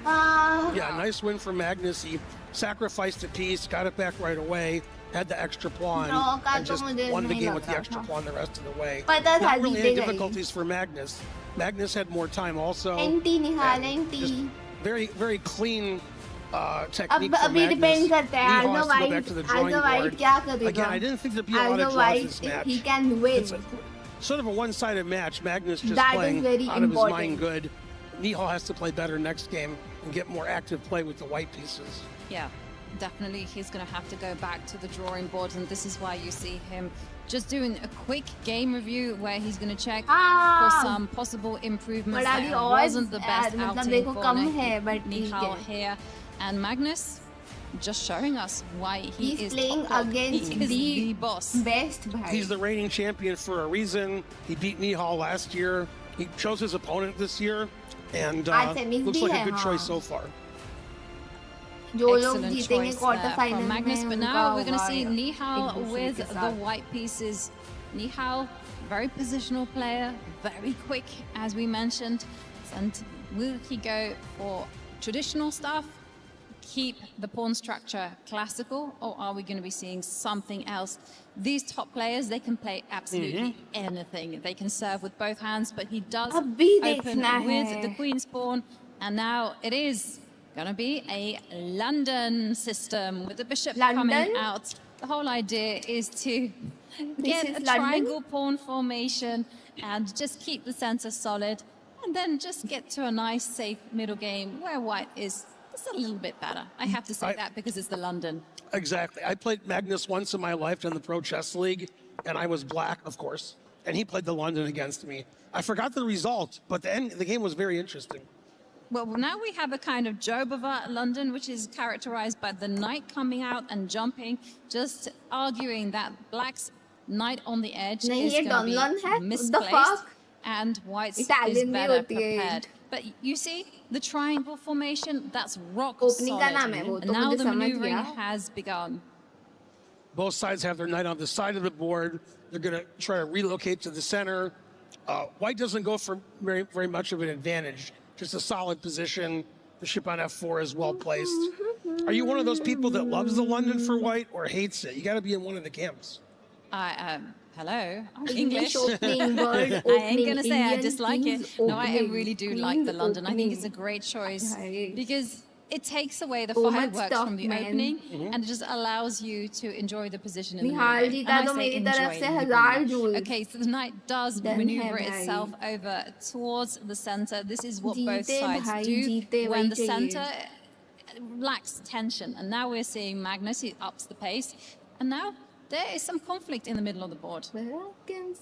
Yeah, nice win for Magnus. He sacrificed a piece, got it back right away, had the extra pawn, and just won the game with the extra pawn the rest of the way. Not really any difficulties for Magnus. Magnus had more time also. Very, very clean technique from Magnus. NIHAL has to go back to the drawing board. Again, I didn't think there'd be a lot of draws this match. He can win. It's sort of a one-sided match. Magnus just That playing is very out of his important. mind good. NIHAL has to play better next game and get more active play with the white pieces. Yeah, definitely he's going to have to go back to the drawing board, and this is why you see him just doing a quick game review where he's going to check for some possible improvements. That wasn't the best outing for NIHAL here. And Magnus just showing us why he is playing top dog. against He is the boss. Best. He's the reigning champion for a reason. He beat NIHAL last year. He chose his opponent this year, and looks like a good choice so far. Excellent choice there from Magnus, but now we're going to see NIHAL with the white pieces. NIHAL, very positional player, very quick, as we mentioned. And will he go for traditional stuff, keep the pawn structure classical, or are we going to be seeing something else? These top players, they can play absolutely anything. They can serve with both hands, but he does open with the queen's pawn, and now it is going to be a London system with the bishop coming out. The whole idea is to get a triangle pawn formation and just keep the center solid, and then just get to a nice, safe middle game where white is just a little bit better. I have to say that because it's the London. Exactly. I played Magnus once in my life in the Pro Chess League, and I was black, of course, and he played the London against me. I forgot the result, but the game was very interesting. Well, now we have a kind of Jobava London, which is characterized by the knight coming out and jumping, just arguing that black's knight on the edge is going to be misplaced, and white's is better prepared. But you see, the triangle formation, that's rock solid. And now the maneuvering has begun. Both sides have their knight on the side of the board. They're going to try to relocate to the center. White doesn't go for very much of an advantage. Just a solid position. The ship on F4 is well placed. Are you one of those people that loves the London for white or hates it? You got to be in one of the camps. Hello, I'm English. I ain't going to say I dislike it. No, I really do like the London. I think it's a great choice because it takes away the fireworks from the opening and it just allows you to enjoy the position in the middle. Okay, so the knight does maneuver itself over towards the center. This is what both sides do when the center lacks tension. And now we're seeing Magnus, he ups the pace. And now there is some conflict in the middle of the board.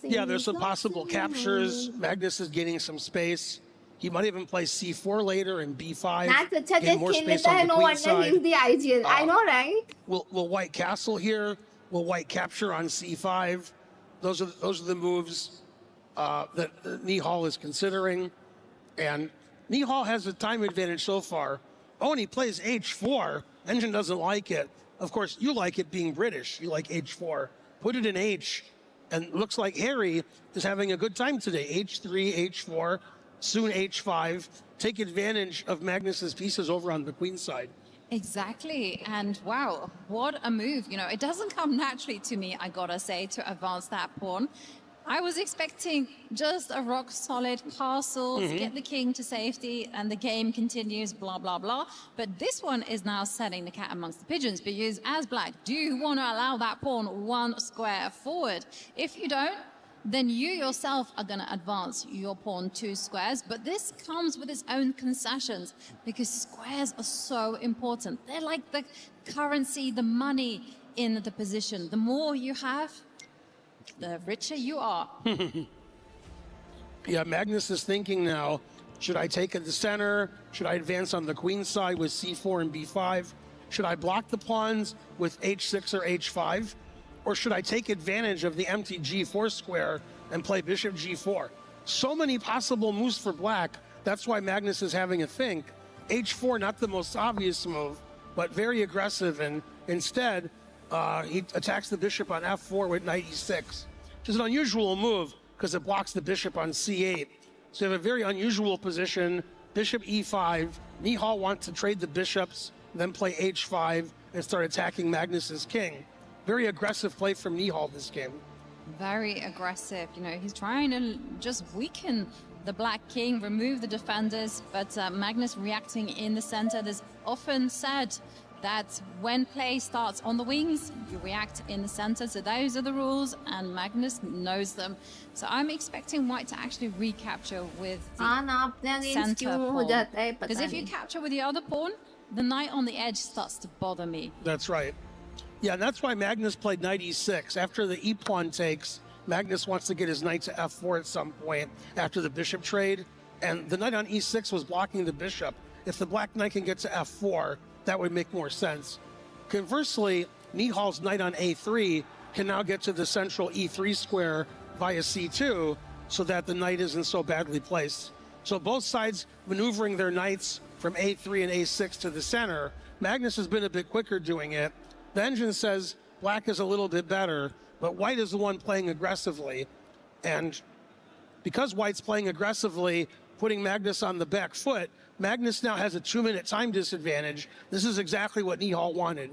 Yeah, there's some possible captures. Magnus is gaining some space. He might even play C4 later and B5. Gain more space on the queen side. I know, right? Will white castle here? Will white capture on C5? Those are the moves that NIHAL is considering. And NIHAL has a time advantage so far. Oh, and he plays H4. Engine doesn't like it. Of course, you like it being British. You like H4. Put it in H. And looks like Harry is having a good time today. H3, H4, soon H5. Take advantage of Magnus's pieces over on the queen side. Exactly. And wow, what a move. You know, it doesn't come naturally to me, I gotta say, to advance that pawn. I was expecting just a rock solid castle to get the king to safety and the game continues, blah, blah, blah. But this one is now setting the cat amongst the pigeons because as black, do you want to allow that pawn one square forward? If you don't, then you yourself are going to advance your pawn 2 squares. But this comes with its own concessions because squares are so important. They're like the currency, the money in the position. The more you have, the richer you are. Yeah, Magnus is thinking now, should I take at the center? Should I advance on the queen side with c4 and b5? Should I block the pawns with h6 or h5? Or should I take advantage of the empty g4 square and play bishop g4? So many possible moves for black. That's why Magnus is having a think. h4, not the most obvious move, but very aggressive. And instead, he attacks the bishop on f4 with knight e6, which is an unusual move because it blocks the bishop on c8. So you have a very unusual position. Bishop e5. NIHAL wants to trade the bishops, then play h5 and start attacking Magnus's king. Very aggressive play from NIHAL this game. Very aggressive. You know, he's trying to just weaken the black king, remove the defenders, but Magnus reacting in the center. There's often said that when play starts on the wings, you react in the center. So those are the rules, and Magnus knows them. So I'm expecting white to actually recapture with the center pawn. Because if you capture with the other pawn, the knight on the edge starts to bother me. That's right. Yeah, and that's why Magnus played knight e6. After the e-pawn takes, Magnus wants to get his knight to f4 at some point after the bishop trade. And the knight on e6 was blocking the bishop. If the black knight can get to f4, that would make more sense. Conversely, NIHAL's knight on a3 can now get to the central e3 square via c2 so that the knight isn't so badly placed. So both sides maneuvering their knights from a3 and a6 to the center. Magnus has been a bit quicker doing it. The engine says black is a little bit better, but white is the one playing aggressively. And because white's playing aggressively, putting Magnus on the back foot, Magnus now has a 2-minute time disadvantage. This is exactly what NIHAL wanted.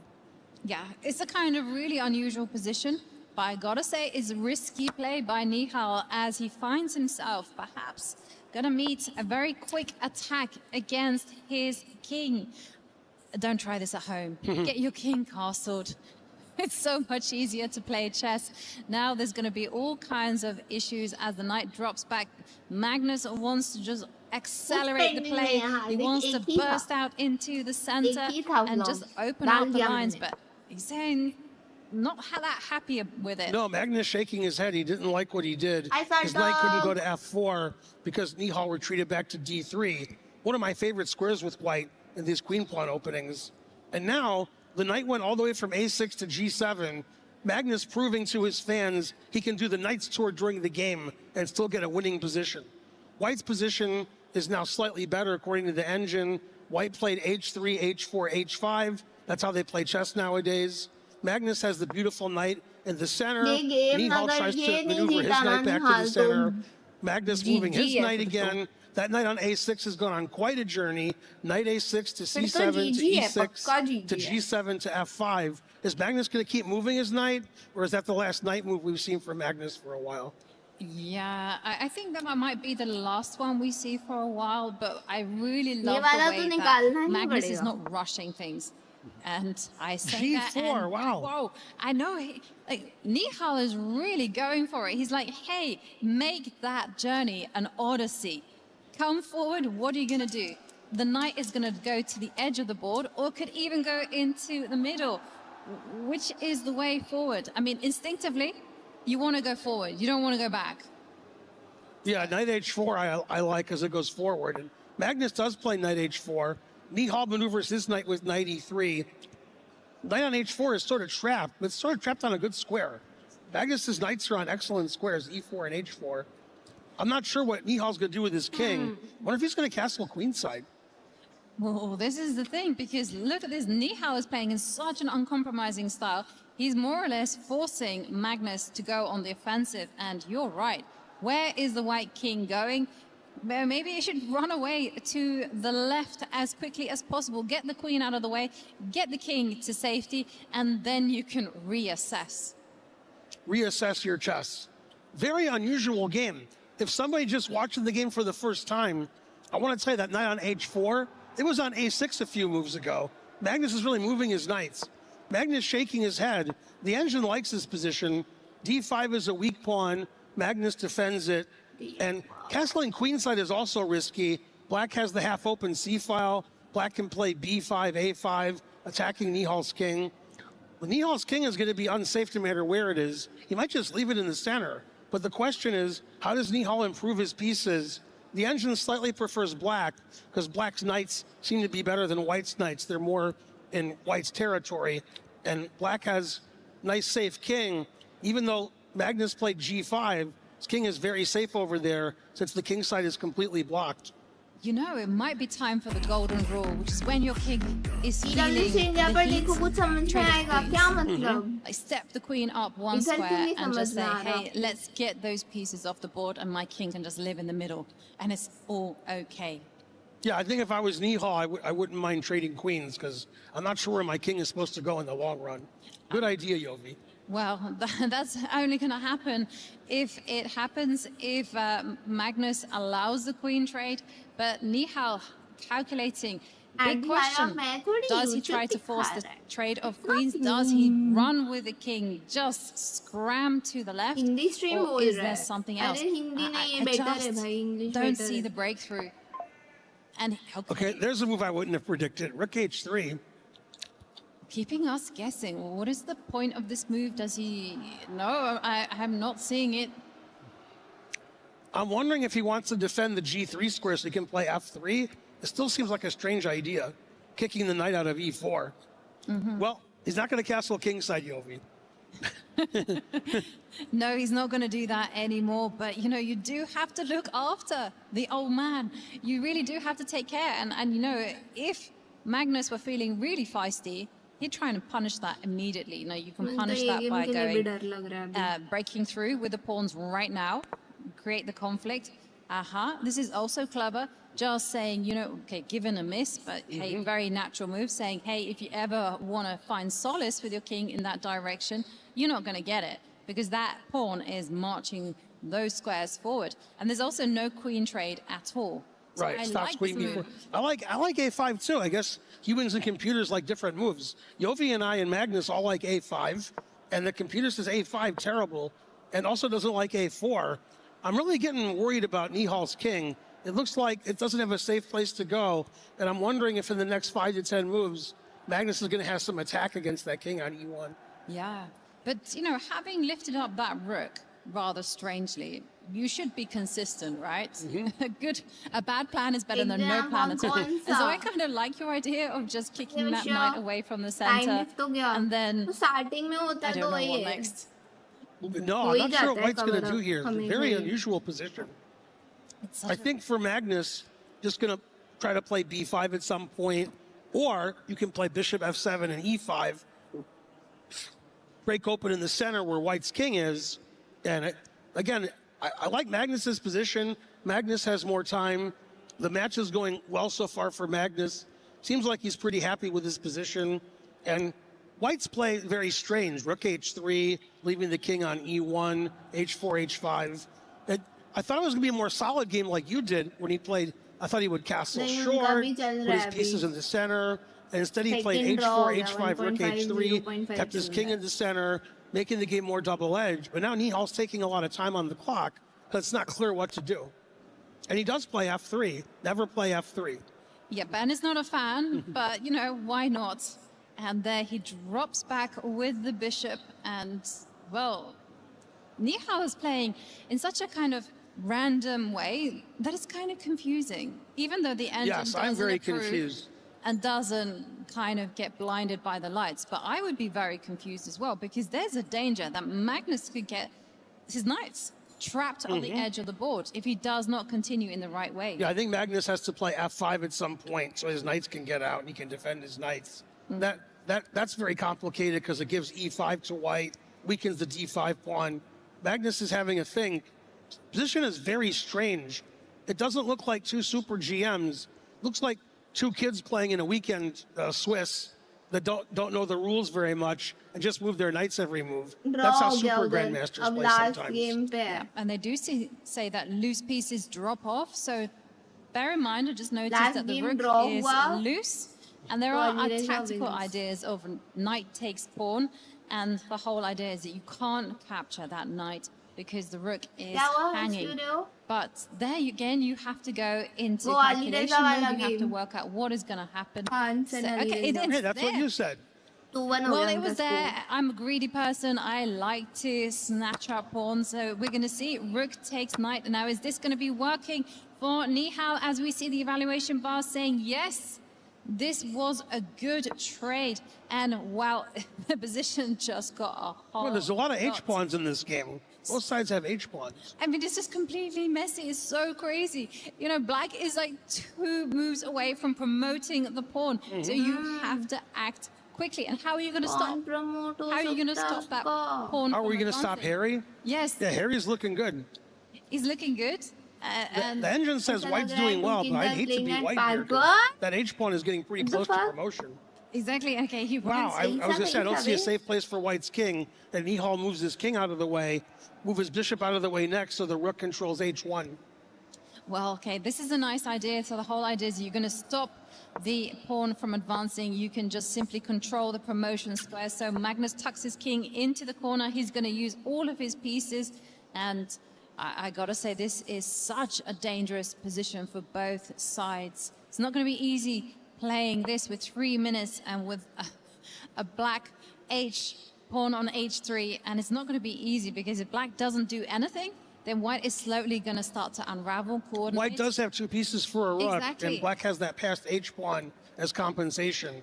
Yeah, it's a kind of really unusual position, but I gotta say it's a risky play by NIHAL as he finds himself perhaps gonna meet a very quick attack against his king. Don't try this at home. Get your king castled. It's so much easier to play chess. Now there's going to be all kinds of issues as the knight drops back. Magnus wants to just accelerate the play. He wants to burst out into the center and just open up the lines, but he's saying not that happy with it. No, Magnus shaking his head. He didn't like what he did. His knight couldn't go to f4 because NIHAL retreated back to d3. One of my favorite squares with white in these queen pawn openings. And now the knight went all the way from a6 to g7. Magnus proving to his fans he can do the knight's tour during the game and still get a winning position. White's position is now slightly better according to the engine. White played h3, h4, h5. That's how they play chess nowadays. Magnus has the beautiful knight in the center. NIHAL tries to maneuver his knight back to the center. Magnus moving his knight again. That knight on a6 has gone on quite a journey. Knight a6 to c7 to e6 to g7 to f5. Is Magnus going to keep moving his knight, or is that the last knight move we've seen from Magnus for a while? Yeah, I think that might be the last one we see for a while, but I really love the way that Magnus is not rushing things. And I say that, and, wow. Whoa, I know, NIHAL is really going for it. He's like, hey, make that journey an odyssey. Come forward, what are you going to do? The knight is going to go to the edge of the board or could even go into the middle. Which is the way forward? I mean, instinctively, you want to go forward. You don't want to go back. Yeah, knight h4 I like as it goes forward. And Magnus does play knight h4. NIHAL maneuvers his knight with knight e3. Knight on h4 is sort of trapped, but it's sort of trapped on a good square. Magnus's knights are on excellent squares, e4 and h4. I'm not sure what NIHAL's going to do with his king. I wonder if he's going to castle queenside. Well, this is the thing, because look at this. NIHAL is playing in such an uncompromising style. He's more or less forcing Magnus to go on the offensive. And you're right. Where is the white king going? Maybe he should run away to the left as quickly as possible. Get the queen out of the way. Get the king to safety. And then you can reassess. Reassess your chess. Very unusual game. If somebody just watching the game for the first time, I want to tell you that knight on h4, it was on a6 a few moves ago. Magnus is really moving his knights. Magnus shaking his head. The engine likes this position. d5 is a weak pawn. Magnus defends it. And castling queenside is also risky. Black has the half-open c-file. Black can play b5, a5, attacking NIHAL's king. Well, NIHAL's king is going to be unsafe no matter where it is. He might just leave it in the center. But the question is, how does NIHAL improve his pieces? The engine slightly prefers black because black's knights seem to be better than white's knights. They're more in white's territory. And black has nice, safe king. Even though Magnus played g5, his king is very safe over there since the king side is completely blocked. You know, it might be time for the golden rule, which is when your king is feeling EWC the India पर heat, देखो कुछ समझ में आएगा क्या मतलब? I step the queen up one इधर क्यों square नहीं and just say, समझ में आ रहा? hey, let's get those pieces off the board and my king can just live in the middle. And it's all okay. Yeah, I think if I was NIHAL, I wouldn't mind trading queens because I'm not sure where my king is supposed to go in the long run. Good idea, Yovi. Well, that's only going to happen if it happens, if Magnus allows the queen trade. But NIHAL calculating, big question, does he try to force the trade of queens? Does he run with the king, just scram to the left? Or is there something else? I just don't see the breakthrough. And Okay, there's a move I wouldn't have predicted. Rook h3. Keeping us guessing. What is the point of this move? Does he... No, I'm not seeing it. I'm wondering if he wants to defend the g3 square so he can play f3. It still seems like a strange idea, kicking the knight out of e4. Well, he's not going to castle kingside, Yovi. No, he's not going to do that anymore. But, you know, you do have to look after the old man. You really do have to take care. And you know, if Magnus were feeling really feisty, he'd try and punish that immediately. You know, you can punish that by going, breaking through with the pawns right now, create the conflict. This is also clever. Just saying, you know, okay, given a miss, but a very natural move, saying, hey, if you ever want to find solace with your king in that direction, you're not going to get it because that pawn is marching those squares forward. And there's also no queen trade at all. So Right, I stops like queen this before. move. I like a5 too. I guess humans and computers like different moves. Yovi and I and Magnus all like a5, and the computer says a5 terrible, and also doesn't like a4. I'm really getting worried about NIHAL's king. It looks like it doesn't have a safe place to go, and I'm wondering if in the next 5 to 10 moves, Magnus is going to have some attack against that king on e1. Yeah, but you know, having lifted up that rook rather strangely, you should be consistent, right? A bad plan is better than no plan at all. And so I kind of like your idea of just kicking that knight away from the center, and then I don't know what next. No, I'm not sure what White's going to do here. It's a very unusual position. I think for Magnus, just going to try to play b5 at some point, or you can play bishop f7 and e5, break open in the center where White's king is. And again, I like Magnus's position. Magnus has more time. The match is going well so far for Magnus. Seems like he's pretty happy with his position. And White's play very strange. Rook h3, leaving the king on e1, h4, h5. I thought it was going to be a more solid game like you did when he played. I thought he would castle short, put his pieces in the center. And instead he played h4, h5, rook h3, kept his king in the center, making the game more double-edged. But now NIHAL's taking a lot of time on the clock because it's not clear what to do. And he does play f3, never play f3. Yeah, Ben is not a fan, but, you know, why not? And there he drops back with the bishop. And, well, NIHAL is playing in such a kind of random way that it's kind of confusing. Even though the engine doesn't approve and doesn't kind of get blinded by the lights. But I would be very confused as well because there's a danger that Magnus could get his knights trapped on the edge of the board if he does not continue in the right way. Yeah, I think Magnus has to play f5 at some point so his knights can get out and he can defend his knights. That's very complicated because it gives e5 to White, weakens the d5 pawn. Magnus is having a thing. Position is very strange. It doesn't look like two super GMs. Looks like two kids playing in a weekend Swiss that don't know the rules very much and just move their knights every move. That's how super grandmasters play sometimes. Yeah, and they do say that loose pieces drop off. So bear in mind, I just noticed that the rook is loose. And there are tactical ideas of knight takes pawn. And the whole idea is that you can't capture that knight because the rook is क्या हुआ hanging. studio? But there again, you have to go into वो Ali calculation Reza mode. वाला You have to game. work out what is going to happen. Hans and Ali okay, Reza. Hey, that's what there. you said. 2-1 हो Well, गया it was उनका there. score. I'm a greedy person. I like to snatch up pawns. So we're going to see rook takes knight. Now, is this going to be working for NIHAL as we see the evaluation bar saying yes? This was a good trade. And, well, the position just got a whole Well, there's a lot of lot. H-pawns in this game. Both sides have H-pawns. I mean, it's just completely messy. It's so crazy. You know, black is like 2 moves away from promoting the pawn. So you have to act quickly. And how are you going to stop? How are you going to stop that pawn? Are we from going to stop advancing? Harry? Yes. Yeah, Harry's looking good. He's looking good. And The engine says White's doing well, but I'd hate to be White here. 'Cause that H-pawn is getting pretty close to promotion. exactly. Okay, he Wow, wants. I was going to say, I don't see a safe place for White's king. Then NIHAL moves his king out of the way, move his bishop out of the way next, so the rook controls H1. Well, okay, this is a nice idea. So the whole idea is you're going to stop the pawn from advancing. You can just simply control the promotion square. So Magnus tucks his king into the corner. He's going to use all of his pieces. And I got to say, this is such a dangerous position for both sides. It's not going to be easy playing this with 3 minutes and with a black H pawn on H3. And it's not going to be easy because if black doesn't do anything, then white is slowly going to start to unravel, coordinate. White does have 2 pieces for a rook, Exactly. and black has that passed H-pawn as compensation.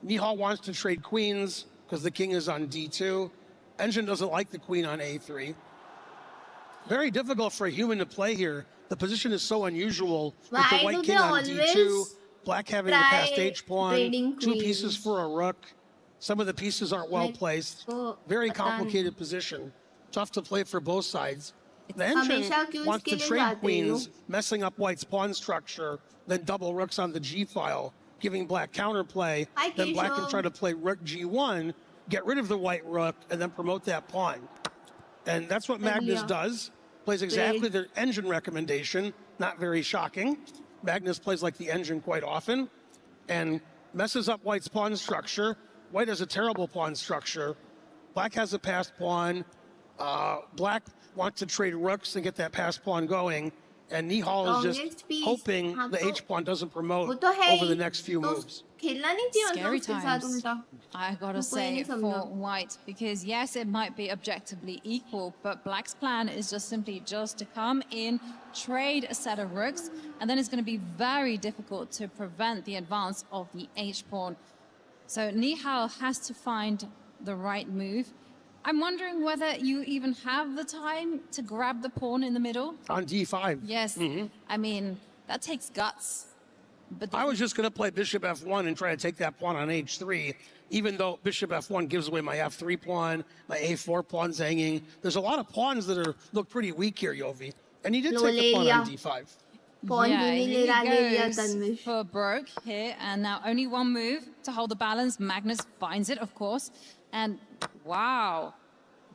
NIHAL wants to trade queens because the king is on D2. Engine doesn't like the queen on A3. Very difficult for a human to play here. The position is so unusual with the Why white do king they on D2, always black having the try passed H-pawn, trading 2 pieces queens? for a rook. Some of the pieces aren't well Like, placed. oh, Very पता नहीं. complicated position. Tough to play for both sides. The हमेशा engine क्यों wants to इसके लिए trade जाते queens, हो? messing up white's pawn structure, then double rooks on the G file, giving black counterplay. Hi, Then black can Keshav. try to play rook G1, get rid of the white rook, and then promote that pawn. And that's what Magnus Lilia. does. Plays exactly the engine recommendation. Not very shocking. Magnus plays like the engine quite often and messes up white's pawn structure. White has a terrible pawn structure. Black has a passed pawn. Black wants to trade rooks and get that passed pawn going. And NIHAL is Strongest just piece. hoping हाँ the तो- H pawn doesn't वो promote तो है over the he. next few तो moves. खेलना नहीं चाहिए मतलब Scary उसके साथ times. उल्टा. I gotta वो कोई say नहीं for समझा. white, because yes, it might be objectively equal, but black's plan is just simply just to come in, trade a set of rooks, and then it's going to be very difficult to prevent the advance of the H pawn. So NIHAL has to find the right move. I'm wondering whether you even have the time to grab the pawn in the middle. On D5. Yes, I mean that takes guts. But I was just going to play bishop f1 and try to take that pawn on h3, even though bishop f1 gives away my f3 pawn, my a4 pawn's hanging. There's a lot of pawns that look pretty weak here, Yovi. And he did take the pawn on d5. Pawn yeah, क्यों नहीं he ले रहा ले लिया goes तन्विश. for broke here, and now only one move to hold the balance. Magnus finds it, of course, and wow,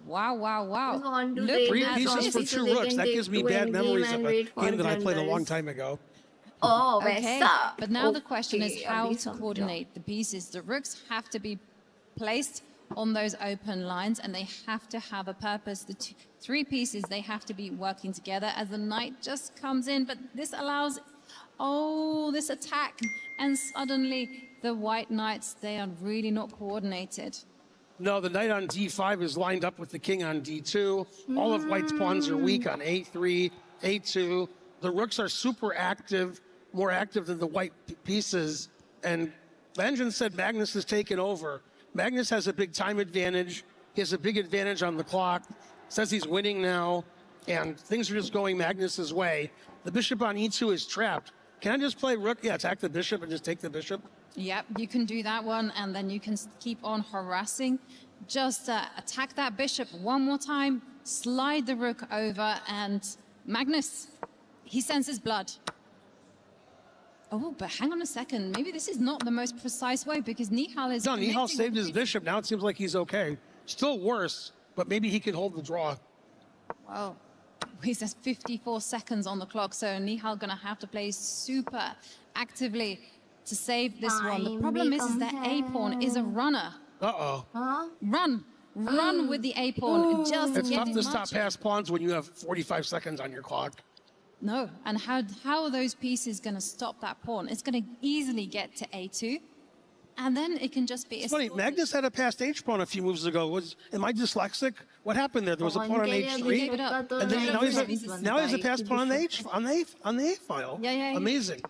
wow, wow, wow! Just want to Look take 3 at that pieces this. for so 2 they rooks. can That take gives me to bad end memories game of and a wait for game that I played a long genders. time ago. Oh, Okay, वैसा. but now the question is Okay, how अभी to समझा. coordinate the pieces. The rooks have to be placed on those open lines, and they have to have a purpose. The 3 pieces, they have to be working together as the knight just comes in, but this allows, oh, this attack, and suddenly the white knights, they are really not coordinated. No, the knight on d5 is lined up with the king on d2. All of white's pawns are weak on a3, a2. The rooks are super active, more active than the white pieces. And the engine said Magnus has taken over. Magnus has a big time advantage. He has a big advantage on the clock. Says he's winning now. And things are just going Magnus's way. The bishop on e2 is trapped. Can I just play rook? Yeah, attack the bishop and just take the bishop. Yep, you can do that one, and then you can keep on harassing. Just attack that bishop one more time, slide the rook over, and Magnus, he senses blood. Oh, but hang on a second. Maybe this is not the most precise way because NIHAL is... No, NIHAL connecting saved with his bishop. Now it seems like he's okay. Still worse, but maybe he can hold the draw. Wow. He says 54 seconds on the clock, so NIHAL gonna have to play super actively to save this one. The problem is that A pawn is a runner. Uh-oh. Huh? Run. run with the A pawn. Just It's get tough as to stop much. pass pawns when you have 45 seconds on your clock. No, and how are those pieces going to stop that pawn? It's going to easily get to A2, and then it can just be. It's funny, Magnus had a passed H pawn a few moves ago. Am I dyslexic? What happened there? There was a pawn on H3, and then now he's a passed pawn on the A file. Yeah. Amazing.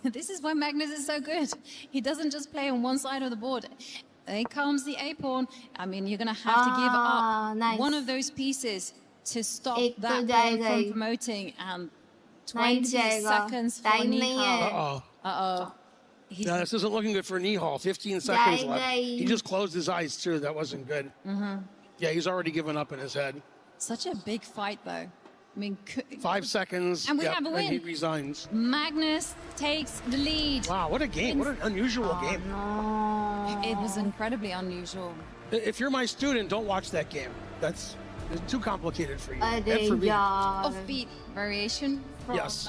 This is why Magnus is so good. He doesn't just play on one side of the board. There comes the A pawn. I mean, you're going to have to give up one of those pieces to stop that pawn from promoting. And 20 seconds for NIHAL. Uh-oh. Yeah, this isn't looking good for NIHAL. 15 seconds left. He just closed his eyes, too. That wasn't good. Yeah, he's already given up in his head. Such a big fight, though. I mean, 5 seconds, and we have a win. And he resigns. Magnus takes the lead. Wow, what a game. What an unusual game. It was incredibly unusual. If you're my student, don't watch that game. It's too complicated for you. And for me. Offbeat variation from Yes.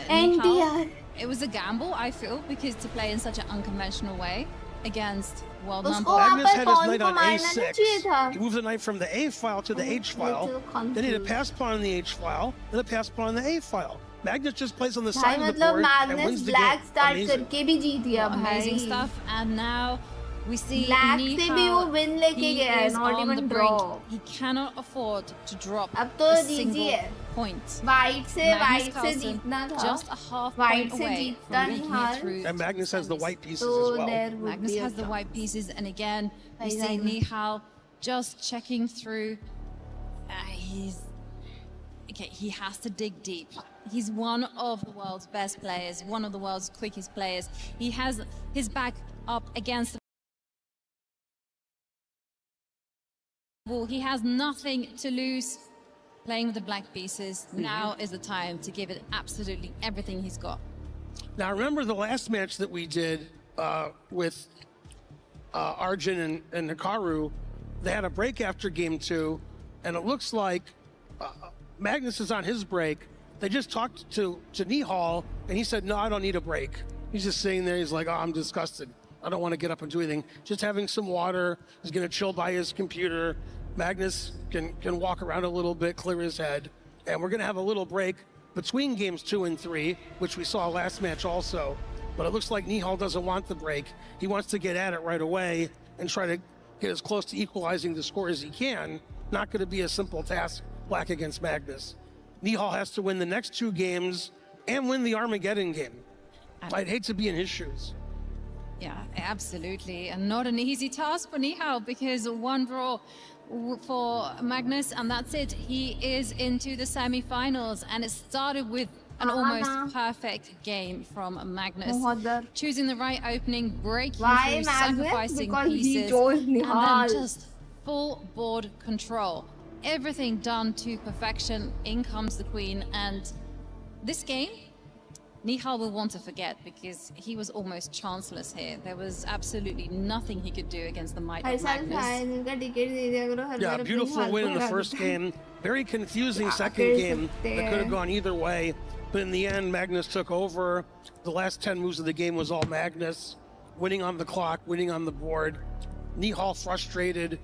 NIHAL. It was a gamble, I feel, because to play in such an unconventional way against world number. Magnus had his knight on A6. He moved the knight from the A file to the H file. Then he had a pass pawn on the H file, and a pass pawn on the A file. Magnus just plays on the side of the board and wins the game. Amazing stuff. And now we see Black NIHAL, से भी वो win लेके he गया है, is not on even the draw. brink. He cannot afford to drop अब तो a जीती single है. point. White से Magnus जीतना था. just a half White point से away जीतता from making it NIHAL. through. And Magnus has the white pieces So as well. there would Magnus be a has the chance. white pieces, and again, we see Exactly. NIHAL just checking through. He has to dig deep. He's one of the world's best players, one of the world's quickest players. He has his back up against the wall. He has nothing to lose playing with the black pieces. Now is the time to give it absolutely everything he's got. Now, remember the last match that we did with Arjun and Hikaru? They had a break after game 2, and it looks like Magnus is on his break. They just talked to NIHAL, and he said, no, I don't need a break. He's just sitting there. He's like, oh, I'm disgusted. I don't want to get up and do anything. Just having some water. He's going to chill by his computer. Magnus can walk around a little bit, clear his head. And we're going to have a little break between games 2 and 3, which we saw last match also. But it looks like NIHAL doesn't want the break. He wants to get at it right away and try to get as close to equalizing the score as he can. Not going to be a simple task, Black against Magnus. NIHAL has to win the next 2 games and win the Armageddon game. I'd hate to be in his shoes. Yeah, absolutely. And not an easy task for NIHAL, because one draw for Magnus, and that's it. He is into the semi-finals, and it started with an almost perfect game from Magnus. Choosing the right opening, breaking through, sacrificing pieces, and then just full board control. Everything done to perfection. In comes the queen, and this game, NIHAL will want to forget, because he was almost chanceless here. There was absolutely nothing he could do against the might of Magnus. Yeah, beautiful win in the first game. Very confusing second game that could have gone either way. But in the end, Magnus took over. The last 10 moves of the game was all Magnus. Winning on the clock, winning on the board. NIHAL frustrated.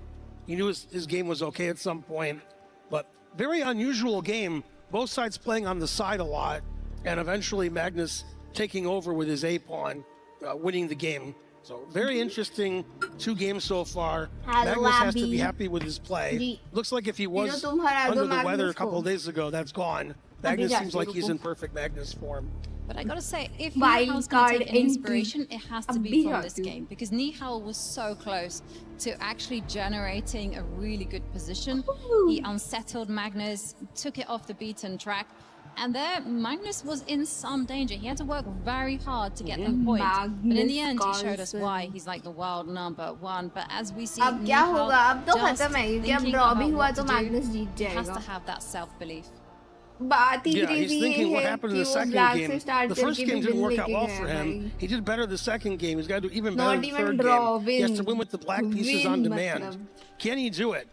He knew his game was okay at some point. But very unusual game. Both sides playing on the side a lot. And eventually Magnus taking over with his A-pawn, winning the game. So very interesting 2 games so far. Magnus has to be happy with his play. Looks like if he was under the weather a couple of days ago, that's gone. Magnus seems like he's in perfect Magnus form. But I gotta say, if NIHAL's gonna take any inspiration, it has to be from this game, because NIHAL was so close to actually generating a really good position. He unsettled Magnus, took it off the beaten track, and there Magnus was in some danger. He had to work very hard to get that point. But in the end, he showed us why he's like the world #1. But as we see, अब क्या होगा? अब तो just खत्म है, क्योंकि अब thinking draw about भी हुआ what तो to do, Magnus Jeet he has जाएगा. to have that self-belief. बात ही Yeah, he's crazy thinking what है happened in कि the वो second black game. से start The first करके game भी didn't win work out लेके well गया for है him. भाई. He did better the second game. He's got to do even better Not the even third draw, game. He has to win. win with the black pieces Win, on demand. matlab. Can he do it?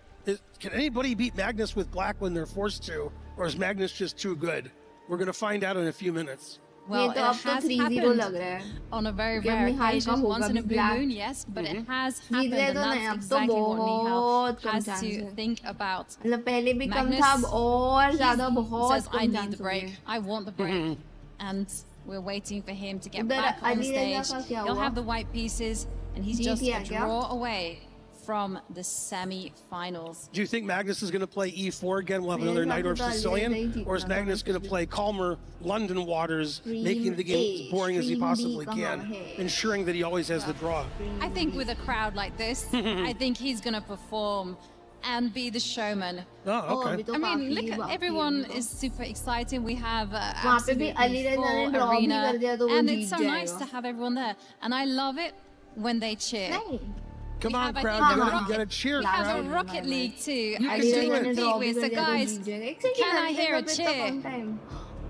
Can anybody beat Magnus with black when they're forced to? Or is Magnus just too good? We're going to find out in a few minutes. Well, तो it अब तो has 3-0 happened लग रहा है on a very कि अब rare निहाल का occasion, होगा once in भी a blue black moon, yes, but it has Jeet happened, गए and तो that's नहीं अब तो exactly what Nihal बहुत कम has चांस to है think about. मतलब पहले भी कम Magnus, था अब और ज़्यादा he बहुत says, I come need chance the हो break, गए I want the break, and we're waiting for him to get उधर back on Ali Raza stage. का क्या He'll हुआ have the white pieces, and he's Jeet just गया a क्या draw away from the semi-finals. Do you think Magnus is going to play E4 again? We'll have मेरे another हिसाब Night से or तो अली रजा ही Sicilian? Or is जीतना था Magnus going to play calmer London waters, making the game as boring as he possibly can, ensuring that he always has the draw? I think with a crowd like this, I think he's going to perform and be the showman. Oh, okay. अभी तो I mean, काफी look, बाकी everyone है is super exciting. We have वहाँ पे भी Ali absolutely रजा ने full draw भी arena, कर दिया तो वो and Jeet it's so nice जाएगा to have everyone there. And I love it when they cheer. नहीं Come We on, have, I crowd. think, You a gotta rocket- cheer, We have a crowd. Rocket League too. You I can should do it. compete with. So guys, जीत जाएगा एक second can I Ali hear Raza a पे इतना cheer? कम time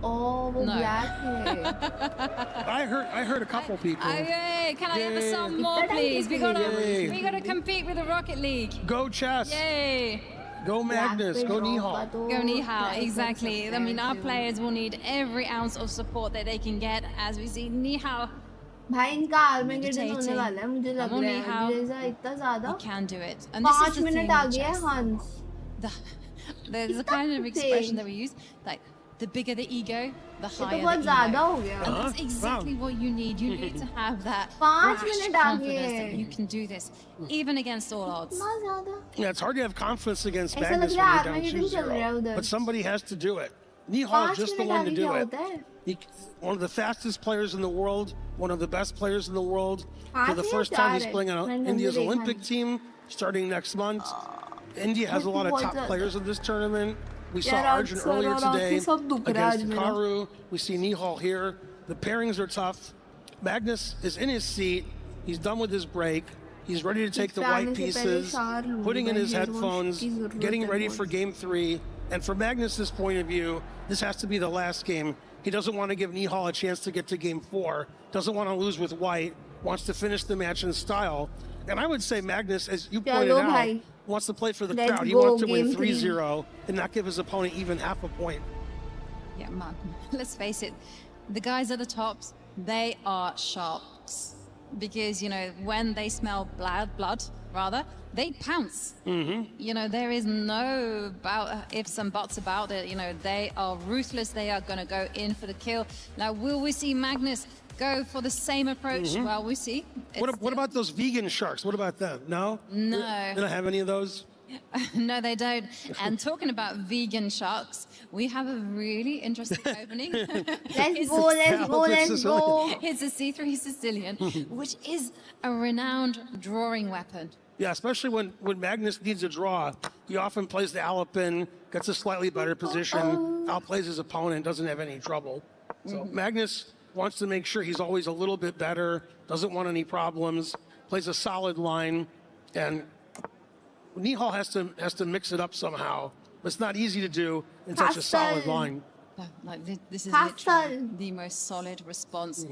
ओह वो No. Black है I heard a couple people. Hey, can I have some Yay. more, please? We Yay. gotta compete with the Rocket League. Go chess. Yay! Go Magnus. Go Nihal. Go NIHAL, exactly. I mean, our players will need every ounce of support that they can get, as we see NIHAL. भाई इनका आर्मेगेडन होने वाला है मुझे लग रहा है अली रजा इतना ज़्यादा He can do it. And this is 5 the thing minute with आ गया है chess. हंस There's a kind of expression that we use, like, the bigger the ego, the ये तो higher बहुत the ज़्यादा ego. हो गया And that's exactly what you need. You need to have that 5 rash minute आ confidence गए that you can do this, even against all odds. इतना ज़्यादा Yeah, it's hard to have confidence against ऐसा Magnus लग when रहा है you're down आर्मेगेडन चल रहा है 2-0. उधर But somebody has to do it. Nihal 5 is just the minute one to आगे do क्या it. होता है One of the fastest players in the world, one of the best players in the world. For the आगे first क्या time, he's है? playing on मैंने India's देखा Olympic नहीं। team starting next month. India has a lot of बहुत top ज़्यादा। players in this tournament. We saw यार Arjun आज earlier सर और today आंखें सब दुख रहा है against आज मेरा। Hikaru. We see Nihal here. The pairings are tough. Magnus is in his seat. He's done with his break. He's ready to take the white pieces, putting in his headphones, getting ready for game 3. And from Magnus's point of view, this has to be the last game. He doesn't want to give Nihal a chance to get to game 4, doesn't want to lose with white, wants to finish the match in style. And I would say Magnus, as you pointed चलो out, भाई wants to play for the Let's crowd. He go, wants to win game 3. 3-0 and not give his opponent even half a point. Yeah, man. Let's face it, the guys at the tops, they are sharks. Because, you know, when they smell blood, they pounce. You know, there is no ifs and buts about it. You know, they are ruthless. They are going to go in for the kill. Now, will we see Magnus go for the same approach? Well, we see. What about those vegan sharks? What about them? No? No. They don't have any of those? No, they don't. And talking about vegan sharks, we have a really interesting opening. let's go let's go It's a C3 Sicilian, which is a renowned drawing weapon. Yeah, especially when Magnus needs a draw, he often plays the Alapin, gets a slightly better position, outplays his opponent, doesn't have any trouble. So Magnus wants to make sure he's always a little bit better, doesn't want any problems, plays a solid line, and Nihal has to mix it up somehow. It's not easy to do in such a solid line. Like this is literally the most solid response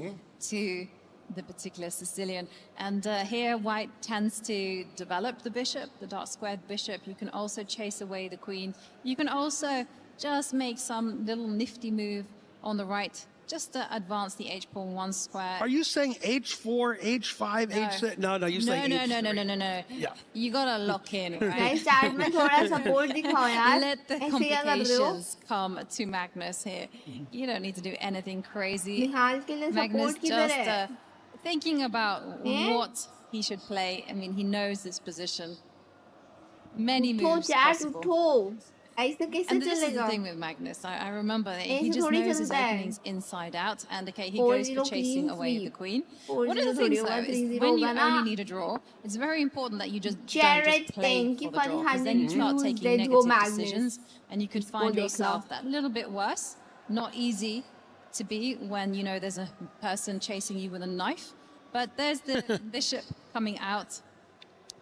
to the particular Sicilian. And here white tends to develop the bishop, the dark squared bishop. You can also chase away the queen. You can also just make some little nifty move on the right, just to advance the h pawn 1 square. Are you saying h4, h5, h6? No, you say h3. No. Yeah. You gotta lock in, right? Guys, chat में थोड़ा support दिखाओ यार Let the ऐसे क्या कर रहे हो complications come to Magnus here. You don't need to do anything crazy. निहाल के लिए Magnus support किधर just है thinking about what he should play. I mean, he knows this position. Many उठो moves chat possible. उठो ऐसे कैसे And this is the चलेगा thing with Magnus. I remember that he ऐसे just थोड़ी knows his चलता है openings inside out. And okay, he 4-0 goes for chasing clean away the sweep. queen. 4-0 One of the थोड़ी things though होगा, is 3-0 when you होगा ना। only need a draw, it's very important that you just don't Jared, just play thank you for the for draw. the Because then you 100 start views. taking Let's go, negative Magnus. decisions and you could इसको find देख yourself low. that little bit worse. Not easy to be when, you know, there's a person chasing you with a knife. But there's the bishop coming out.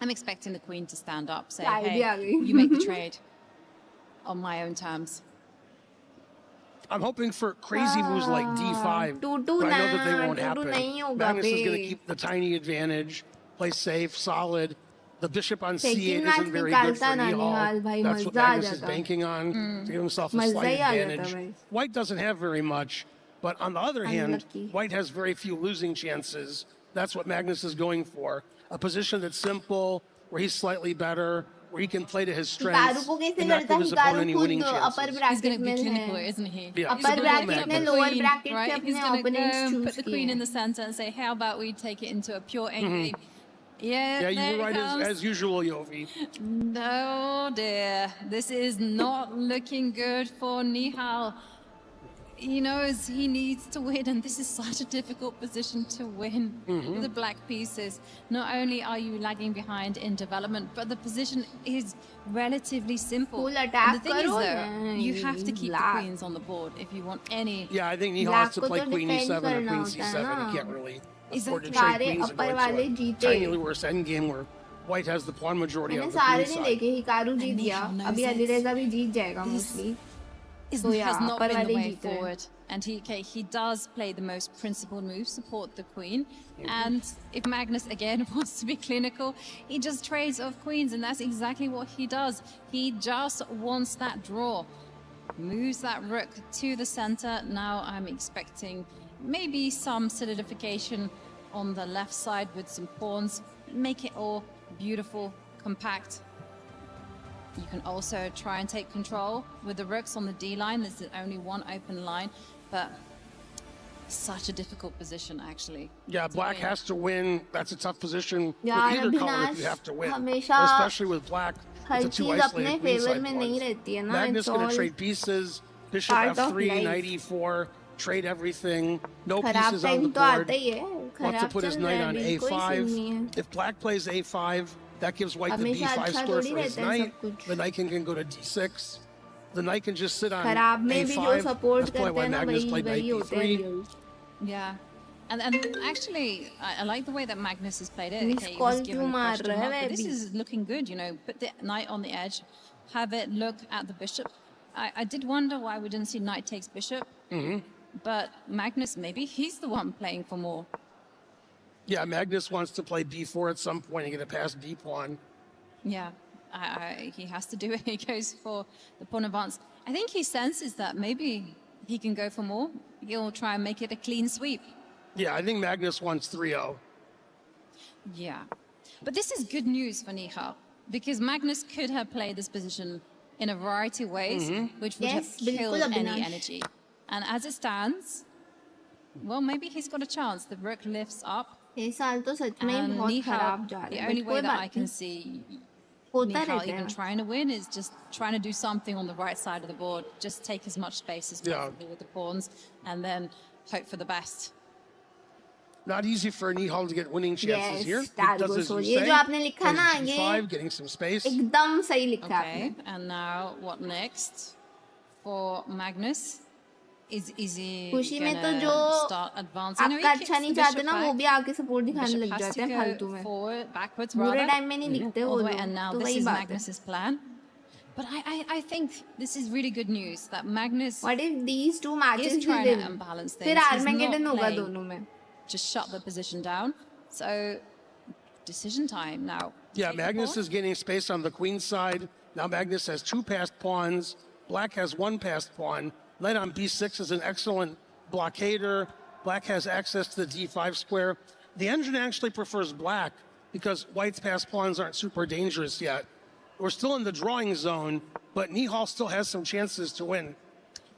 I'm expecting the queen to stand up, say, hey, you make the trade on my own terms. I'm hoping for crazy moves like d5, but I know that they won't happen. Magnus is going to keep the tiny advantage, play safe, solid. The bishop on c8 isn't very good for Nihal. That's what Magnus is banking on to give himself a slight advantage. White doesn't have very much, But on the other hand, Unlucky. white has very few losing chances. That's what Magnus is going for. A position that's simple, where he's slightly better, where he can play to his Hikaru strengths, को कैसे and not करता give है? his Hikaru opponent any winning खुद upper chances. He's going bracket to be में clinical, है. isn't he? Yeah. Upper He's bracket gonna में go lower queen, bracket right? से He's अपने going to opponents go choose put the किए queen in हैं. the center and say, how about we take it into a pure end game? Yeah, there you were it right comes. as usual, Yovi. No, dear. This is not looking good for NIHAL. He knows he needs to win, and this is such a difficult position to win with the black pieces. Not only are you lagging behind in development, but the position is relatively simple. Full And attack the thing is, करो though, ना, you have to keep the black. queens on the board if you want any. Yeah, I think Nihal Black has to को play तो queen defend e7 or करना queen होता है c7. ना. He can't really afford to Exactly. trade सारे queens and upper go वाले into a जीते. tiny worse endgame where white has the pawn majority मैंने on the सारे queen नहीं side. देखे. हिकारू जीत गया. knows अभी it. अलीरेजा भी जीत जाएगा mostly. Has So yeah, not upper been the वाले way जीत रहे हैं. forward. And he does play the most principled move, support the queen. And if Magnus again wants to be clinical, he just trades off queens, and that's exactly what he does. He just wants that draw. Moves that rook to the center. Now I'm expecting maybe some solidification on the left side with some pawns. Make it all beautiful, compact. You can also try and take control with the rooks on the D line. There's only one open line, but such a difficult position, actually. Yeah, black win. has to win. That's a tough position यार with either color Abhinash if you have to win. हमेशा Especially with black. Her With the two चीज अपने isolated queen favor side में नहीं pawns. रहती है ना. Magnus It's going all to trade pieces. Bishop part of f3, life. knight e4, trade everything. No खराब pieces on time the तो board. आता ही है. Wants to खराब put his चल knight रहा on है. कोई सीन नहीं है. a5. If black plays a5, that gives white the हमेशा b5 अच्छा square थोड़ी for his रहता है knight. सब कुछ. The knight can go to d6. The knight can just sit on खराब में भी जो a5. support That's probably करते why हैं ना Magnus वही played वही knight होते हैं b3. reals. Yeah. And actually, I like the way that Magnus has played it. Miss Okay, he call was given क्यों a मार question रहा है mark, but वह this भी? is looking good, you know. Put the knight on the edge, have it look at the bishop. I did wonder why we didn't see knight takes bishop. But Magnus, maybe he's the one playing for more. Yeah, Magnus wants to play b4 at some point and get a past d pawn. Yeah, he has to do it. He goes for the pawn advance. I think he senses that maybe he can go for more. He'll try and make it a clean sweep. Yeah, I think Magnus wants 3-0. Yeah. But this is good news for NIHAL, because Magnus could have played this position in a variety of ways, which would Yes, have killed बिल्कुल any Avinash. energy. And as it stands, well, maybe he's got a chance. The rook lifts up, ये साल तो सच में ही and बहुत खराब NIHAL, जा the रहा है. only But way कोई that I बात can नहीं. see होता NIHAL रहता even है. trying to win is just trying to do something on the right side of the board. Just take as much space as Yeah. possible with the pawns, and then hope for the best. Not easy for Nihal to get winning chances Yes, here. He that does goes as you so. ये say. जो आपने लिखा Plays ना, g5, ये getting some space. एकदम सही लिखा Okay, आपने. and now what next for Magnus? Is he खुशी में तो gonna जो start advancing? No, he आपका kicks अच्छा the नहीं चाहते bishop ना वो back. भी आके सपोर्ट दिखाने Bishop लग has जाते to हैं go फालतू में. forward, backwards बुरे rather. टाइम में नहीं दिखते All वो the way, लोग. and now तो this वही is बात है. Magnus's plan. But I think this is really good news that Magnus What if these two matches is he trying to win? unbalance फिर things. He's आर्मेगेडन not होगा playing दोनों में. just shut the position down. So decision time now. Yeah, Take the Magnus pawn. is gaining space on the queen side. Now Magnus has 2 passed pawns. Black has 1 passed pawn. Knight on b6 is an excellent blockader. Black has access to the d5 square. The engine actually prefers black because white's passed pawns aren't super dangerous yet. We're still in the drawing zone, but Nihal still has some chances to win.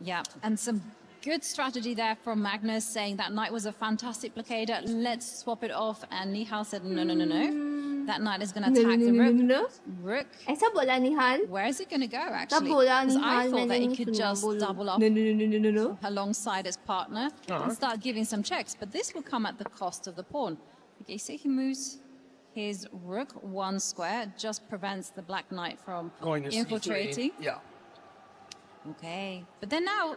Yeah, and some good strategy there from Magnus, saying that knight was a fantastic blockader. Let's swap it off. And Nihal said, no, no, no, no. That knight is going to attack the rook. Rook. ऐसा बोला निहाल. Where is it going to go, तब actually? बोला 'Cause I Nihal thought मैंने that he नहीं could सुना. just बोलो. double up No, no, no, no, no, no. alongside his partner and start giving some checks. But this will come at the cost of the pawn. Okay, so he moves his rook 1 square, just prevents the black knight from Going to infiltrating. c3. Yeah. Okay, but then now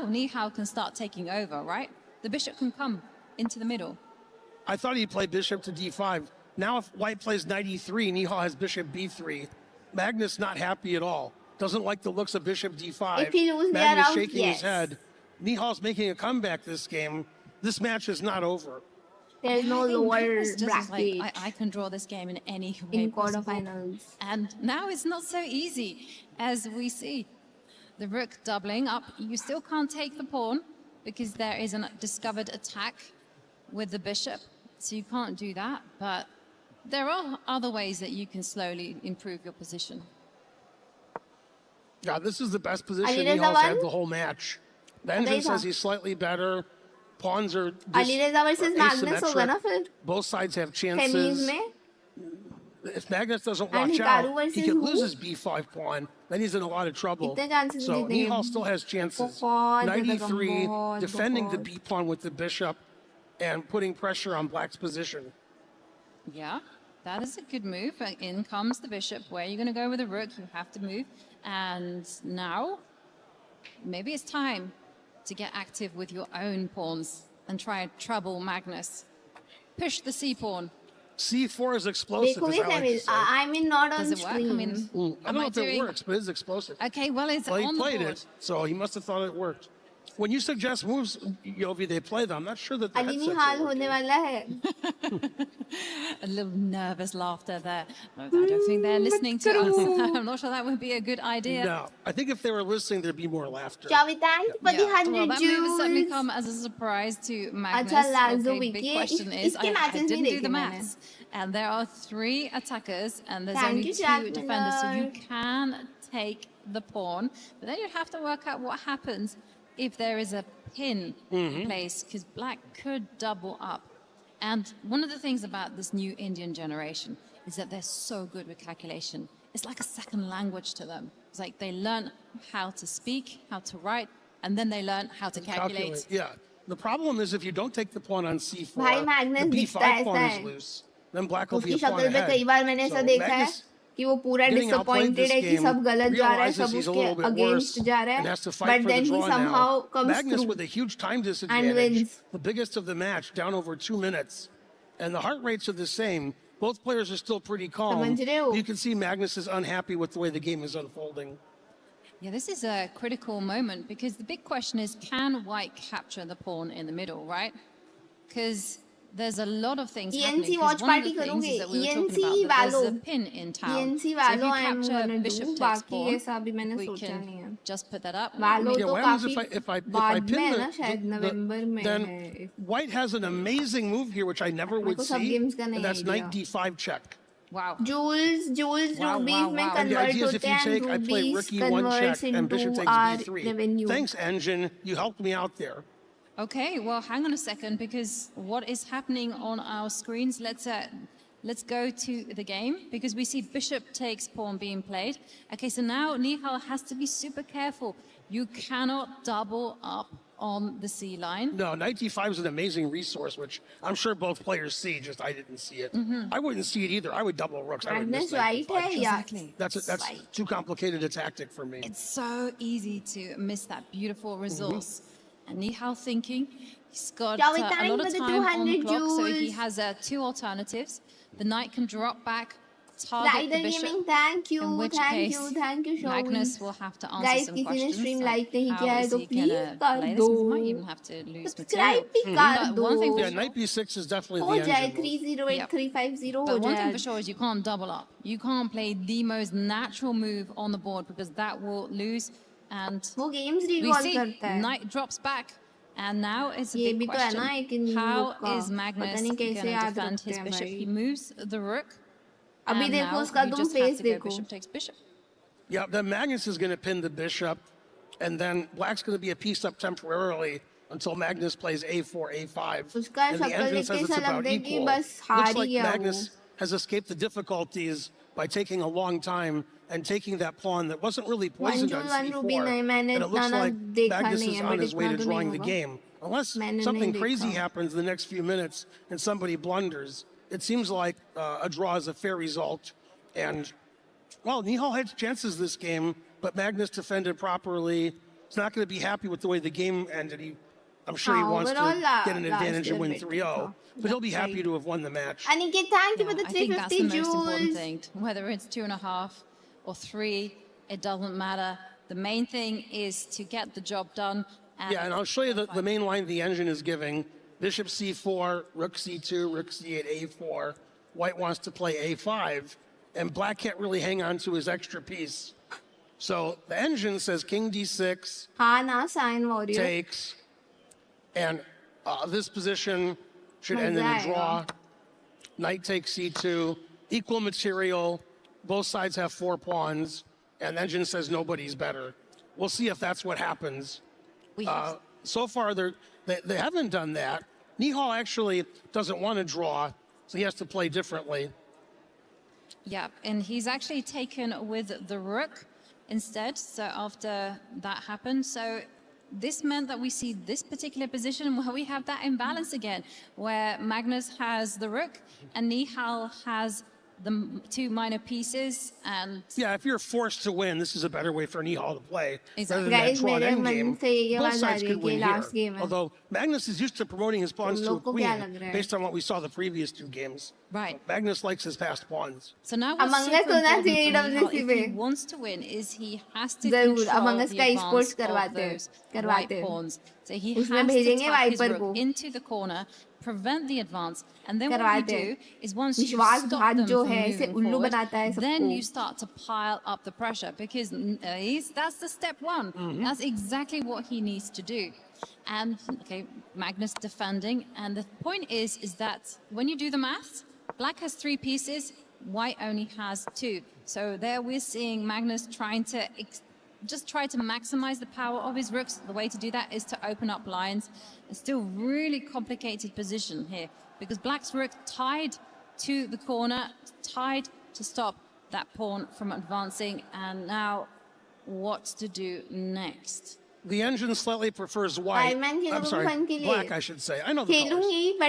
Nihal can start taking over, right? The bishop can come into the middle. I thought he'd play bishop to d5. Now if white plays knight e3, Nihal has bishop b3. Magnus not happy at all. Doesn't like the looks of bishop d5. If he loses, they are Magnus out, shaking yes. his head. Nihal's making a comeback this game. This match is not over. There's no I think lower Magnus just is bracket like, I can draw this game in any way in possible. quarterfinals. And now it's not so easy, as we see. The rook doubling up. You still can't take the pawn. because there is a discovered attack with the bishop, so you can't do that. But there are other ways that you can slowly improve your position. Yeah, this is the best position Nihal's had the whole match. The engine says he's slightly better. Pawns are asymmetric. Both sides have chances. If Magnus doesn't watch out, he could lose his b5 pawn. Then he's in a lot of trouble. So Nihal still has chances. 93, defending the b pawn with the bishop and putting pressure on Black's position. Yeah, that is a good move. In comes the bishop. Where are you going to go with the rook? You have to move. And now, maybe it's time to get active with your own pawns and try and trouble Magnus. Push the c-pawn. C4 is explosive, as I like to say. I mean, not on Does it work? I mean, I don't know if it works, but it's explosive. Okay, well, it's he on the played board. it, so he must have thought it worked. When you suggest moves, Yovi, they play them. I'm not sure that the headsets are working. A little nervous laughter there. I don't think they're listening to us. I'm not sure that would be a good idea. No, I think if they were listening, there'd be more laughter. Javi, thanks for the 100 Well, that move has certainly Jews. come as a surprise to Magnus. Lazo, Okay, big question is, I didn't do the maths. And there are 3 attackers, and there's only 2 defenders, so you can take the pawn. But then you have to work out what happens if there is a pin in place, because Black could double up. And one of the things about this new Indian generation is that they're so good with calculation. It's like a second language to them. It's like they learn how to speak, how to write, and then they learn how to calculate. Yeah. The problem is if you don't take the pawn on c4, Bhai, Magnus the दिखता b5 है pawn ऐसा is है। loose. Then Black will be उसकी a pawn शक्ल पे ahead. कई बार मैंने ऐसा देखा है कि वो पूरा disappointed है कि सब गलत जा रहा है, सब उसके against जा रहा है, but then he somehow comes Magnus through with a huge time and disadvantage, wins. the biggest of the match, down over 2 minutes. And the heart rates are the same. Both players are still pretty calm. You can see Magnus is unhappy with the way the game is unfolding. Yeah, this is a critical moment because the big question is, can White capture the pawn in the middle, right? Because there's a lot of things happening. watch One of party the things is that we were ENC talking about that there's a वालों pin in town. ENC So if you वालों I am capture gonna bishop do, takes बाकी pawn, ऐसा अभी मैंने we सोचा can नहीं है। just put that up. वालों Yeah, तो what happens काफी if I बाद pin में है the- ना, शायद नवंबर में then है। White has an amazing move here, which I never would को सब see, games का and नहीं that's idea। knight d5 check. Wow. Jules rubies में And the convert idea is if होते you हैं, take, I play rubies rook e1 converts check and bishop into takes our b3. revenue. Thanks, engine. You helped me out there. Okay, well, hang on a second, because what is happening on our screens? Let's go to the game, because we see bishop takes pawn being played. Okay, so now Nihal has to be super careful. You cannot double up on the C line. No, knight d5 is an amazing resource, which I'm sure both players see, just I didn't see it. I wouldn't see it either. I would double rooks. I would miss knight d5 check. Exactly. That's too complicated a tactic for me. It's so easy to miss that beautiful resource. And Nihal thinking, he's got a lot of time on the clock, so he has 2 alternatives. The knight can drop back, target the bishop, Gaming, thank you, in which thank case you, thank you, Shobin. Magnus will have to answer Guys, some किसी ने questions. stream like like नहीं how किया है is तो he please gonna कर play दो। this? He might even have to lose Subscribe material. भी कर But one thing दो। for Yeah, knight b6 is definitely हो the जाए engine move. 308-350 हो But one thing जाए। for sure is you can't double up. You can't play the most natural move on the board because that will lose. And वो games we recall see करता है। knight drops back. And now it's a ये big भी तो है ना एक question. In How लोग का। is Magnus पता going नहीं to कैसे याद defend रखते his हैं bishop? भाई। He moves the rook. अभी and देखो now उसका you तुम just have face to go देखो। bishop takes bishop. Yeah, then Magnus is going to pin the bishop, and then Black's going to be a piece up temporarily until Magnus plays a4, a5. उसका And the शक्ल engine देख says के it's ऐसा about लगता है कि equal. बस हार Looks ही like गया वो। Magnus has escaped the difficulties by taking a long time and taking that pawn that wasn't really poisoned on One ruby c4. नहीं, मैंने And it looks इतना like देखा Magnus नहीं is है, on but his way इतना to तो drawing नहीं the होगा। game. Unless मैंने something नहीं crazy देखा। happens in the next few minutes and somebody blunders, it seems like a draw is a fair result. And, well, Nihal had chances this game, but Magnus defended properly. He's not going to be happy with the way the game ended. I'm sure he wants to get an advantage and win 3-0, but he'll be happy to have won the match. Aniket, thank you for the I think that's the 350 most important Jules. thing. Whether it's 2.5 or 3, it doesn't matter. The main thing is to get the job done. Yeah, and I'll show you the main line the engine is giving. Bishop c4, rook c2, rook c8, a4. White wants to play a5, and Black can't really hang on to his extra piece. So the engine says king d6, हाँ ना, sign warrior. takes, And this position should end in a draw. Knight takes c2, equal material. Both sides have 4 pawns, and Engine says nobody's better. We'll see if that's what happens. So far, they haven't done that. NIHAL actually doesn't want to draw, so he has to play differently. Yeah, and he's actually taken with the rook instead. So after that happened, so this meant that we see this particular position where we have that imbalance again, where Magnus has the rook and NIHAL has the 2 minor pieces. And yeah, if you're forced to win, this is a better way for NIHAL to play. Exactly. Rather than that drawn endgame. Both sides could win here. Although Magnus is used to promoting his pawns to a queen based on what we saw the previous 2 games. Right. Magnus likes his fast pawns. So now what's super important for NIHAL, if he wants to win, is he has to control the advance of those white pawns. So he has to tuck his rook into the corner, prevent the advance, and then what you do is once you stop them from moving forward, then you start to pile up the pressure, because that's the step 1. That's exactly what he needs to do. And okay, Magnus defending, and the point is that when you do the maths, black has 3 pieces, white only has 2. So there we're seeing Magnus trying to just try to maximize the power of his rooks. The way to do that is to open up lines. It's still really complicated position here, because black's rook tied to the corner, tied to stop that pawn from advancing, and now what to do next? The Engine slightly prefers white. I'm sorry, black, I should say. I know the colors.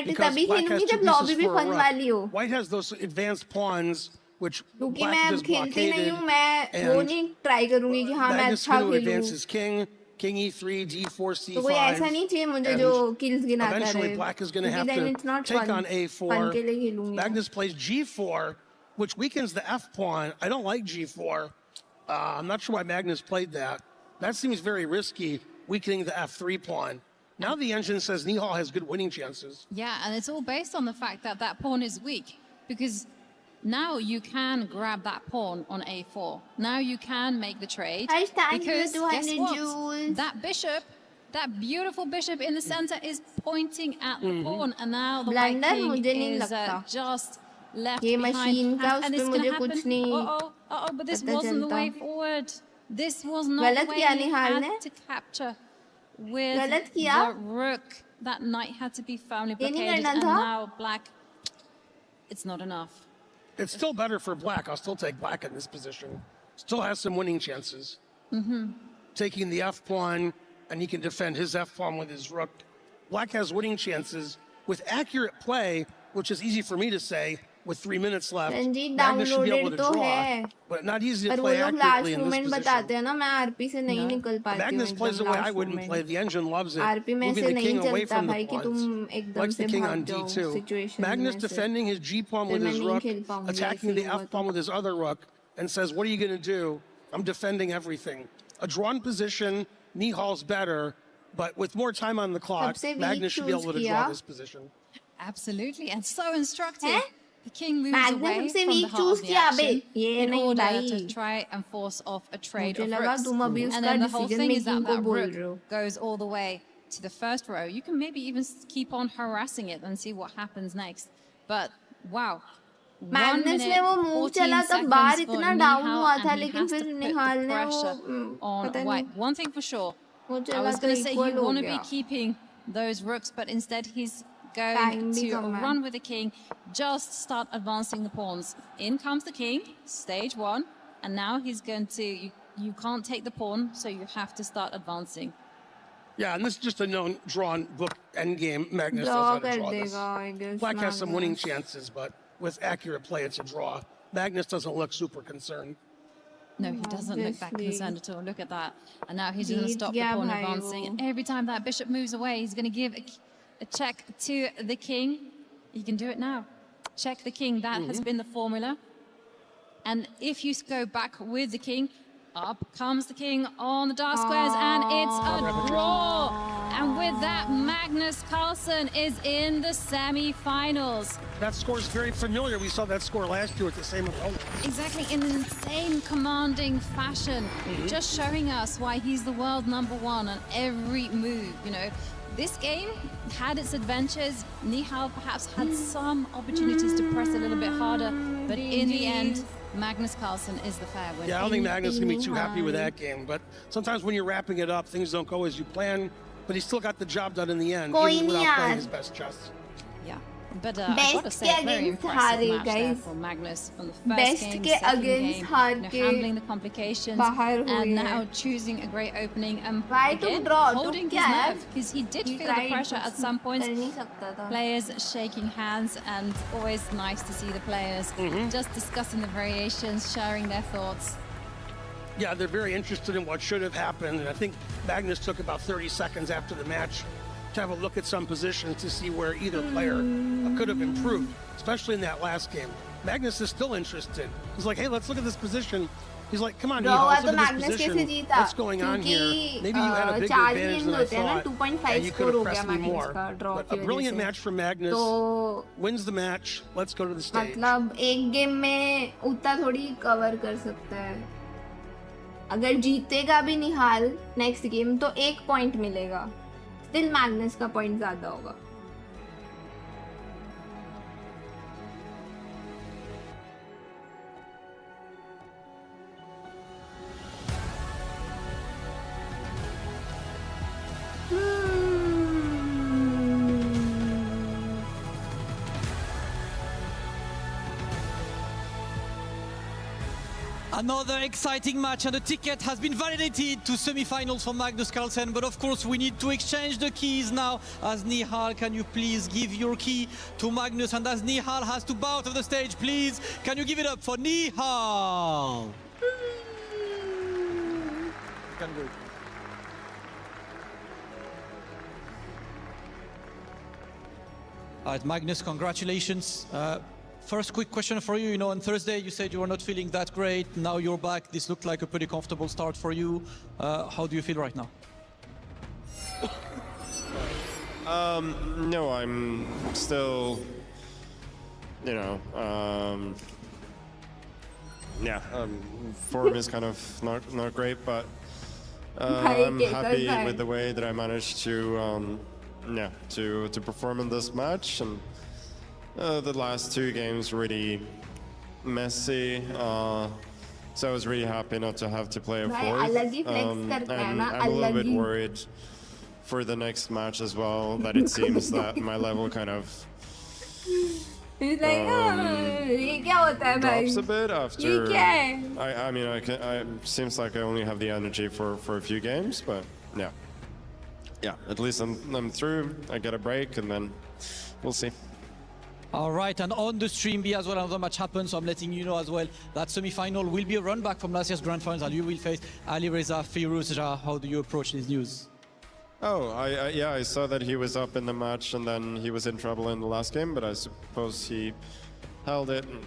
Because black has 2 pieces for a rook. White has those advanced pawns, which black is blockaded. And Magnus going to advance his king, king e3, d4, c5. And eventually black is going to have to take on a4. Magnus plays g4, which weakens the f pawn. I don't like g4. I'm not sure why Magnus played that. That seems very risky, weakening the f3 pawn. Now the Engine says NIHAL has good winning chances. Yeah, and it's all based on the fact that that pawn is weak, because now you can grab that pawn on a4. Now you can make the trade, because guess what? That bishop, that beautiful bishop in the center, is pointing at the pawn, and now the white king is just left behind. And it's going to happen. But this wasn't the way forward. This was not the way he had to capture with the rook. That knight had to be firmly blockaded, and now black, it's not enough. It's still better for black. I'll still take black in this position. Still has some winning chances. Taking the f pawn, and he can defend his f pawn with his rook. Black has winning chances with accurate play, which is easy for me to say. With 3 minutes left, Magnus should be able to draw, but not easy to play accurately in this position. Magnus plays the way I wouldn't play. The Engine loves it, moving the king away from the pawns. Likes the king on d2. Magnus defending his g pawn with his rook, attacking the f pawn with his other rook, and says, "What are you going to do? I'm defending everything." A drawn position, NIHAL's better, but with more time on the clock, Magnus should be able to draw this position. Absolutely, and so instructive. The king moves away from the heart of the action in order to try and force off a trade of rooks. And then the whole thing is that that rook goes all the way to the first row. You can maybe even keep on harassing it and see what happens next. But wow. Magnus ने वो move चला तब बार इतना down हुआ था, लेकिन फिर निहाल ने वो पता नहीं. One thing for sure, I was going to say you want to be keeping those rooks, but instead he's going to run with the king, just start advancing the pawns. In comes the king, stage 1, and now he's going to, you can't take the pawn, so you have to start advancing. Yeah, and this is just a known drawn book endgame. Magnus knows how to draw this. Black has some winning chances, but with accurate play, it's a draw. Magnus doesn't look super concerned. No, he doesn't look that concerned at all. Look at that. And now he's going to stop the pawn advancing. And every time that bishop moves away, he's going to give a check to the king. You can do it now. Check the king. That has been the formula. And if you go back with the king, up comes the king on the dark squares, and it's a draw. And with that, Magnus Carlsen is in the semi-finals. That score is very familiar. We saw that score last year at the same opponent. Exactly, in the same commanding fashion, just showing us why he's the world #1 on every move, you know. This game had its adventures. NIHAL perhaps had some opportunities to press a little bit harder, but in the end, Magnus Carlsen is the fair winner. Yeah, I don't think Magnus is going to be too happy with that game, but sometimes when you're wrapping it up, things don't go as you plan, but he still got the job done in the end, even without playing his best chess. Yeah. But I gotta say, very impressive match there for Magnus from the first game, second game, handling the complications, and now choosing a great opening and again, holding his nerve, because he did feel the pressure at some points. Players shaking hands, and always nice to see the players just discussing the variations, sharing their thoughts. Yeah, they're very interested in what should have happened, and I think Magnus took about 30 seconds after the match to have a look at some positions to see where either player could have improved, especially in that last game. Magnus is still interested. He's like, hey, let's look at this position. He's like, come on, Nihal, let's look at this position. What's going on here? Maybe you had a bigger advantage than I thought, and you could have pressed me more. But a brilliant match for Magnus. Wins the match. Let's go to the stage. मतलब एक game में उतना थोड़ी cover कर सकता है. अगर जीतेगा भी निहाल नेक्स्ट गेम तो 1 पॉइंट मिलेगा. Still Magnus का पॉइंट ज्यादा होगा. Another exciting match, and the ticket has been validated to semi-finals for Magnus Carlsen. But of course, we need to exchange the keys now. As NIHAL, can you please give your key to Magnus? And as NIHAL has to bow out of the stage, please, can you give it up for NIHAL? Can go. All right, Magnus, congratulations. First quick question for you. You know, on Thursday you said you were not feeling that great. Now you're back. This looked like a pretty comfortable start for you. How do you feel right now? No, I'm still, you know, yeah, form is kind of not great, but I'm happy with the way that I managed to, yeah, to perform in this match. And the last 2 games really messy, so I was really happy not to have to play a 4th. And I'm a little bit worried for the next match as well, that it seems that my level kind of drops a bit after. I mean, seems like I only have the energy for a few games, but yeah, at least I'm through. I get a break, and then we'll see. All right, and on the stream B as well, another match happened, so I'm letting you know as well that semi-final will be a run back from last year's Grand Final. You will face Ali Reza Firouzja. How do you approach this news? Oh, yeah, I saw that he was up in the match, and then he was in trouble in the last game, but I suppose he held it. And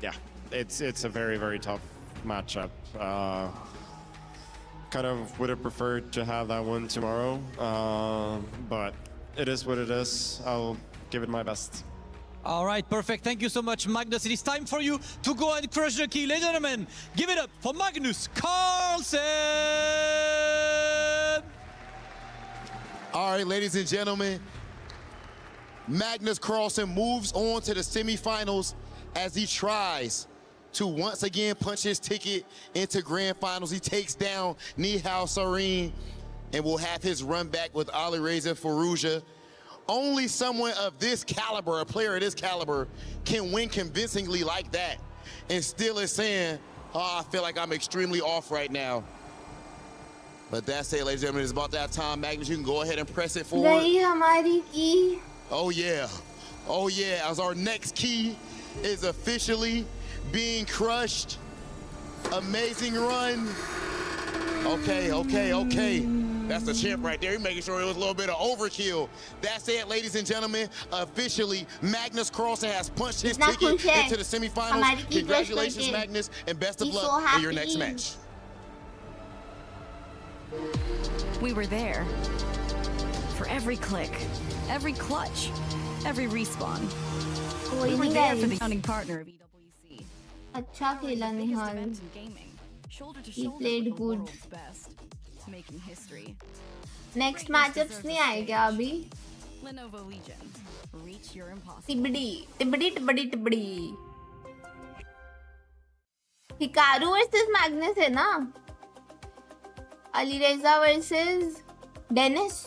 yeah, it's a very, very tough matchup. Kind of would have preferred to have that one tomorrow, but it is what it is. I'll give it my best. All right, perfect. Thank you so much, Magnus. It is time for you to go and crush the key. Ladies and gentlemen, give it up for Magnus Carlsen! All right, ladies and gentlemen, Magnus Carlsen moves on to the semifinals as he tries to once again punch his ticket into grand finals. He takes down NIHAL Sarin and will have his run back with Ali Reza Firouzja. Only someone of this caliber, a player of this caliber, can win convincingly like that and still is saying, oh, I feel like I'm extremely off right now. But that's it, ladies and gentlemen. It's about that time. Magnus, you can go ahead and press it forward. Oh, yeah. Oh, yeah. As our next key is officially being crushed. Amazing run. Okay. That's the champ right there. He's making sure it was a little bit of overkill. That's it, ladies and gentlemen. Officially, Magnus Carlsen has punched his ticket into the semifinals. Congratulations, Magnus, and best of luck in your next match. We were there for every click, every clutch, every respawn. We were there for the founding partner of EWC. अच्छा खेला निहाल. shoulder to He shoulder played with the good. world's best, making history. Next matchups नहीं आए क्या अभी? Lenovo Legion, reach your impossible. टिबड़ी टिबड़ी टिबड़ी टिबड़ी हिकारू वर्सेस मैग्नस है ना? Alireza versus Denis.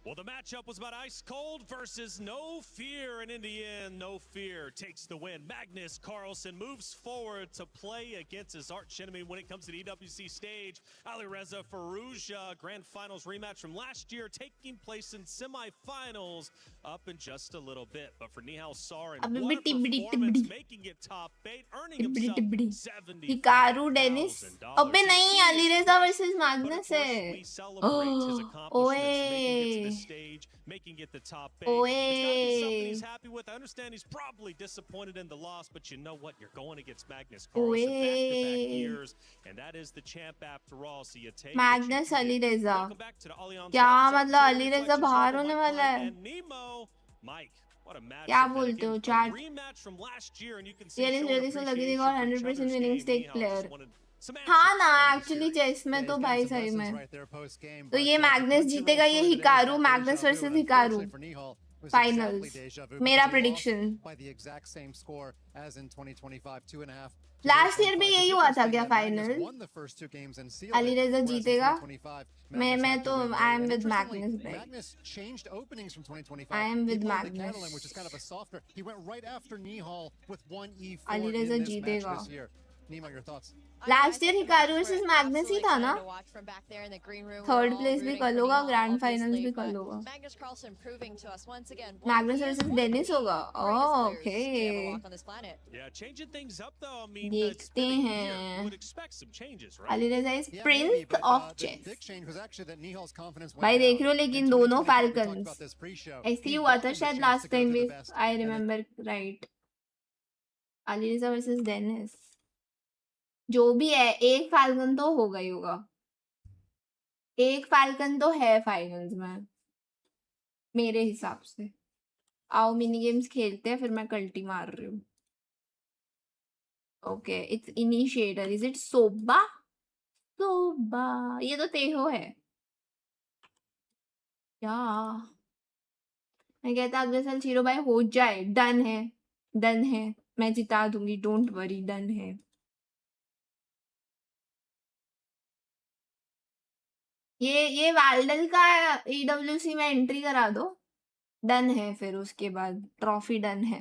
Well, the matchup was about ice cold versus no fear, and in the end, no fear takes the win. Magnus Carlsen moves forward to play against his arch enemy when it comes to the EWC stage. Alireza Firouzja, grand finals rematch from last year, taking place in semifinals up in just a little bit. But for NIHAL Sarin, what a performance, making it top 8, earning himself $70,000. Hikaru Denis. अबे नहीं, Alireza versus Magnus है. ओए stage, making it the top 8. It's gotta be something he's happy with. I understand he's probably disappointed in the loss, but you know what? You're going against Magnus Carlsen back-to-back years, and that is the champ after all. So you take Magnus Alireza. क्या मतलब Alireza बाहर होने वाला है? क्या बोलते हो chat? Really so लगी थी और 100% विनिंग स्टेक प्लेयर. हाँ ना, एक्चुअली चेस में तो भाई सही में तो ये मैग्नस जीतेगा. ये Hikaru, Magnus versus Hikaru finals. मेरा प्रेडिक्शन. लास्ट ईयर भी यही हुआ था क्या फाइनल? अलीरेजा जीतेगा. मैं तो I am with Magnus. I am with Magnus. Alireza जीतेगा. Last year Hikaru versus Magnus ही था ना? थर्ड प्लेस भी कर लोगा, ग्रैंड फाइनल्स भी कर लोगा. मैग्नस वर्सेस डेनिस होगा. ओके, देखते हैं. Alireza is prince of chess. भाई देख रहे हो, लेकिन दोनों फैल्कन्स. ऐसे ही हुआ था शायद लास्ट टाइम भी, I remember right. Alireza versus Denis. जो भी है, एक फैल्कन तो होगा ही होगा. एक फैल्कन तो है फाइनल्स में मेरे हिसाब से. आओ मिनी गेम्स खेलते हैं, फिर मैं कल्टी मार रही हूँ. Okay, it's initiator. Is it सोबा? सोबा ये तो तेहो है. क्या मैं कहता अगले साल शीरो भाई हो जाए. डन है, डन है. मैं जिता दूंगी, डोंट वरी. डन है. ये वाल्डल का EWC में एंट्री करा दो. डन है. फिर उसके बाद ट्रॉफी डन है.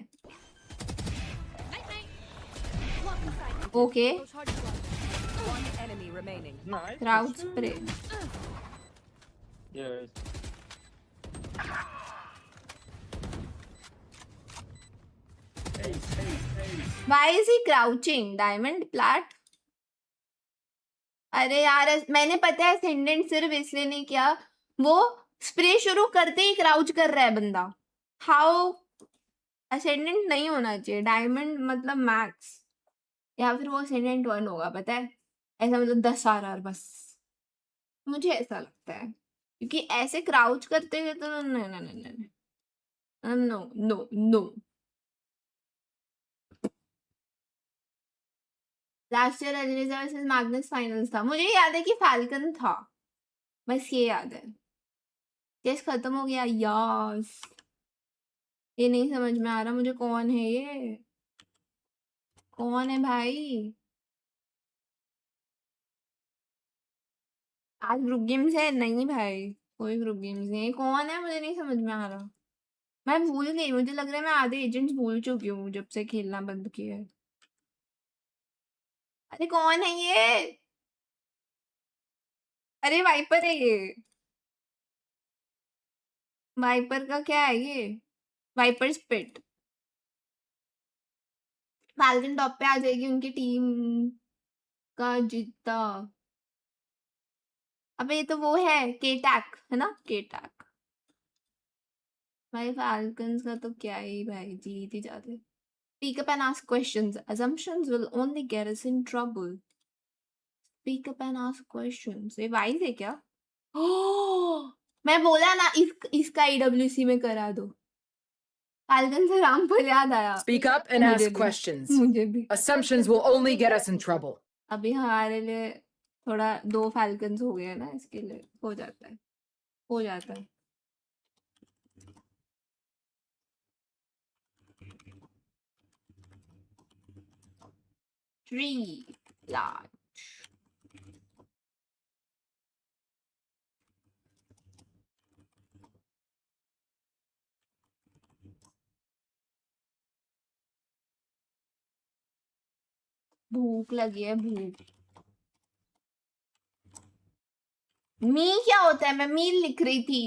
Okay, crowd spray. Why is he crouching? Diamond plat? अरे यार, मैंने पता है असेंडेंट सिर्फ इसलिए नहीं किया, वो स्प्रे शुरू करते ही क्राउच कर रहा है बंदा. हाउ? असेंडेंट नहीं होना चाहिए. डायमंड मतलब मैक्स, या फिर वो असेंडेंट 1 होगा. पता है ऐसा, मतलब 10 RR बस. मुझे ऐसा लगता है, क्योंकि ऐसे क्राउच करते हुए तो no no no. Last year Alireza versus Magnus finals था. मुझे याद है कि फैल्कन था, बस ये याद है. चेस खत्म हो गया. यस, ये नहीं समझ में आ रहा मुझे कौन है ये. कौन है भाई? आज ग्रुप गेम्स है? नहीं भाई, कोई ग्रुप गेम्स नहीं. कौन है मुझे नहीं समझ में आ रहा. मैं भूल गई. मुझे लग रहा है मैं आधे एजेंट्स भूल चुकी हूँ जब से खेलना बंद किया है. अरे कौन है ये? अरे वाइपर है ये. वाइपर का क्या है ये? Wiper spit. फैल्कन टॉप पे आ जाएगी उनकी टीम का जीता. अबे ये तो वो है केटैक, है ना? केटैक. भाई फैल्कन्स का तो क्या ही भाई, जीत ही जाते. Speak up and ask questions. Assumptions will only get us in trouble. Speak up and ask questions. ये वाइज है क्या? मैं बोला ना इसका EWC में करा दो. फैल्कन से रामपुर याद आया. Speak up and ask questions. मुझे भी. Assumptions will only get us in trouble. अभी हमारे लिए थोड़ा 2 फैल्कन्स हो गए ना, इसके लिए हो जाता है, हो जाता है। Tree large. भूख लगी है, भूख। मी क्या होता है? मैं मील लिख रही थी।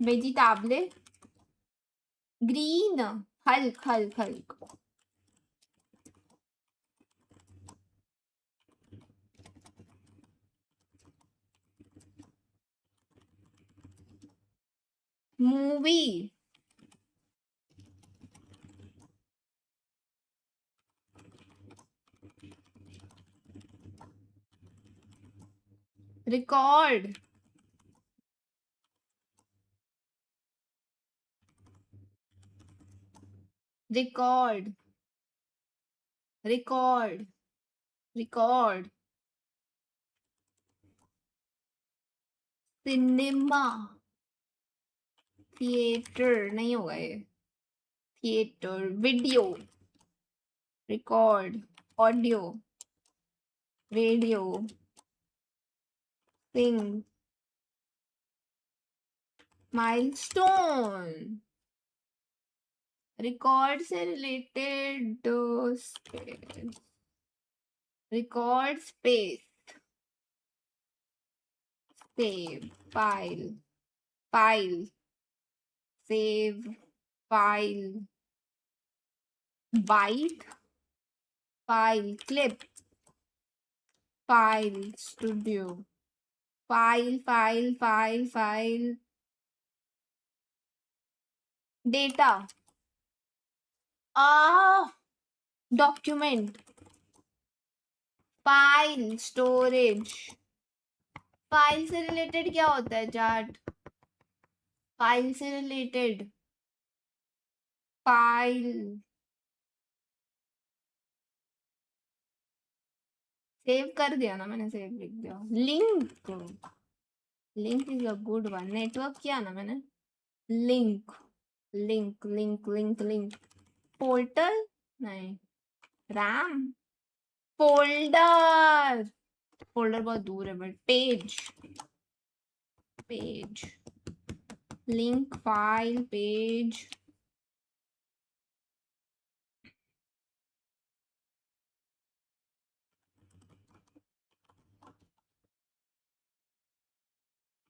Vegetable green, Hulk Hulk Hulk. Movie, record, record, record, record, cinema, theatre नहीं होगा ये, theatre, video, record, audio, radio, sing, milestone, record से related space, record space, save, file, file, save, file, byte, file, clip, file, studio, file, file, file, file, data, document, file, storage. File से related क्या होता है chart? File से related file, save कर दिया ना मैंने, सेव लिख दिया। Link, link is a good one. Network किया ना मैंने, link, link, link, link, link. Portal नहीं, रैम, फोल्डर, फोल्डर बहुत दूर है but page, page, link, file, page,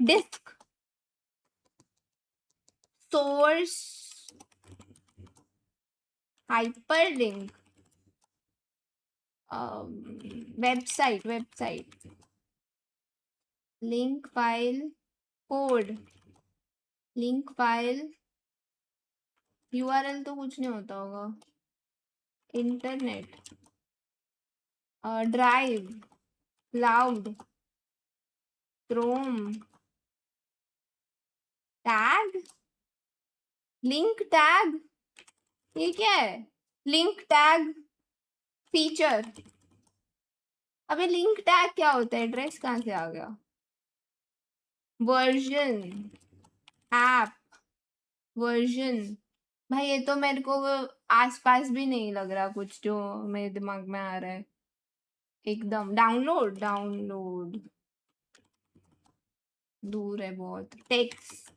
disk, source, hyperlink, website, website, link, file, code, link, file, URL तो कुछ नहीं होता होगा, internet, drive, cloud, Chrome, tag, link tag, ये क्या है? Link tag feature. अबे लिंक टैग क्या होता है? एड्रेस कहाँ से आ गया? Version, app, version. भाई ये तो मेरे को आसपास भी नहीं लग रहा कुछ जो मेरे दिमाग में आ रहा है एकदम। डाउनलोड, डाउनलोड दूर है बहुत। टेक्स्ट,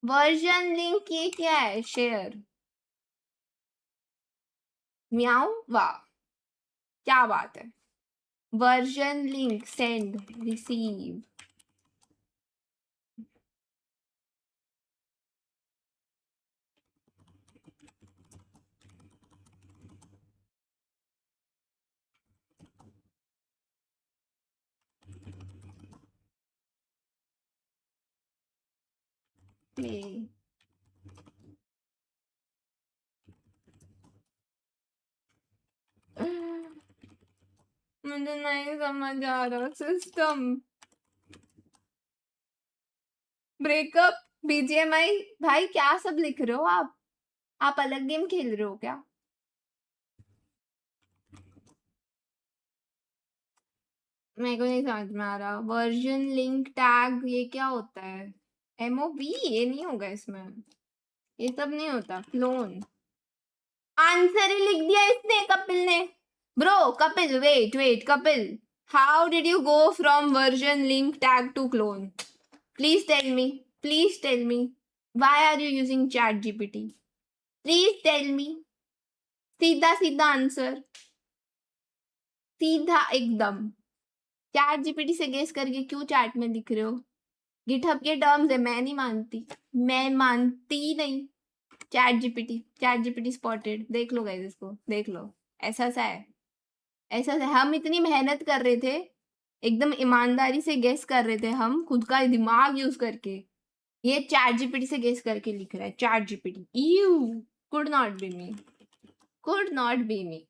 वर्जन, लिंक, ये क्या है? शेयर, म्याऊ, वाह क्या बात है। Version, link, send, receive, play, मुझे नहीं समझ आ रहा सिस्टम। ब्रेकअप, बीजीएमआई, भाई क्या सब लिख रहे हो आप? आप अलग गेम खेल रहे हो क्या? मेरे को नहीं समझ में आ रहा। वर्जन लिंक टैग ये क्या होता है? MOV ये नहीं होगा इसमें, ये सब नहीं होता। क्लोन आंसर ही लिख दिया इसने, कपिल ने। Bro Kapil, wait Kapil, how did you go from version link tag to clone? Please tell me why are you using ChatGPT? Please tell me, सीधा सीधा आंसर, सीधा एकदम। चैट जीपीटी से गेस करके क्यों चैट में लिख रहे हो? गिटहब के टर्म्स है, मैं नहीं मानती, मैं मानती नहीं। Chat GPT spotted. देख लो गाइस, इसको देख लो, ऐसा सा है, ऐसा सा। हम इतनी मेहनत कर रहे थे, एकदम ईमानदारी से गेस कर रहे थे हम, खुद का दिमाग यूज करके। ये चैट जीपीटी से गेस करके लिख रहा है। ChatGPT, you could not be me, could not be me.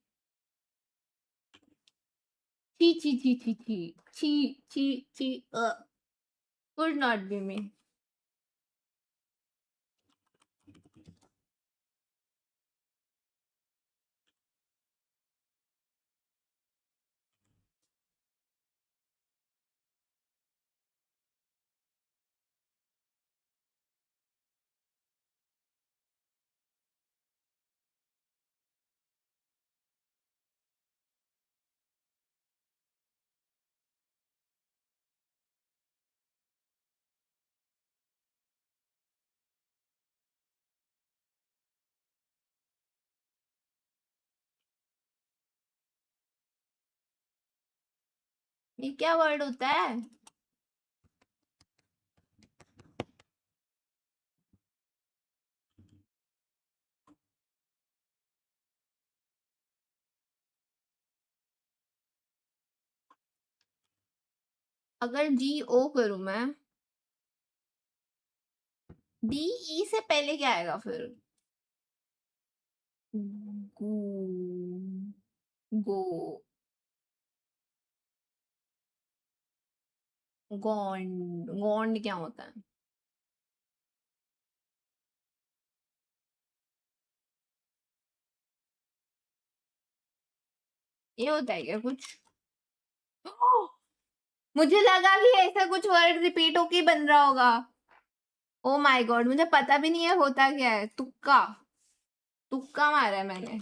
ची ची ची ची ची ची ची ची could not be me. ये क्या वर्ड होता है? अगर GO करूं मैं, DE से पहले क्या आएगा फिर? गो, गो, गॉन्ड, गॉन्ड क्या होता है? ये होता है क्या कुछ? मुझे लगा कि ऐसा कुछ वर्ड रिपीट होके बन रहा होगा। ओ माय गॉड, मुझे पता भी नहीं है होता क्या है। तुक्का, तुक्का मारा है मैंने।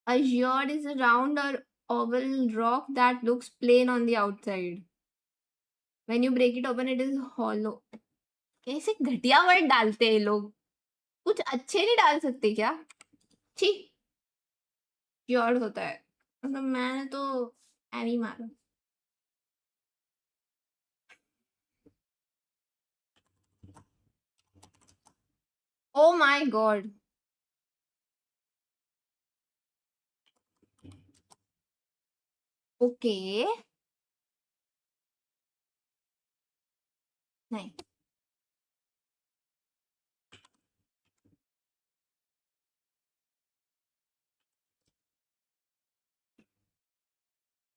A yard is a round or oval rock that looks plain on the outside. When you break it open, it is hollow. कैसे घटिया वर्ड डालते हैं लोग, कुछ अच्छे नहीं डाल सकते क्या? छी, yard होता है, मतलब मैंने तो एनी मारा। ओ माय गॉड, ओके, नहीं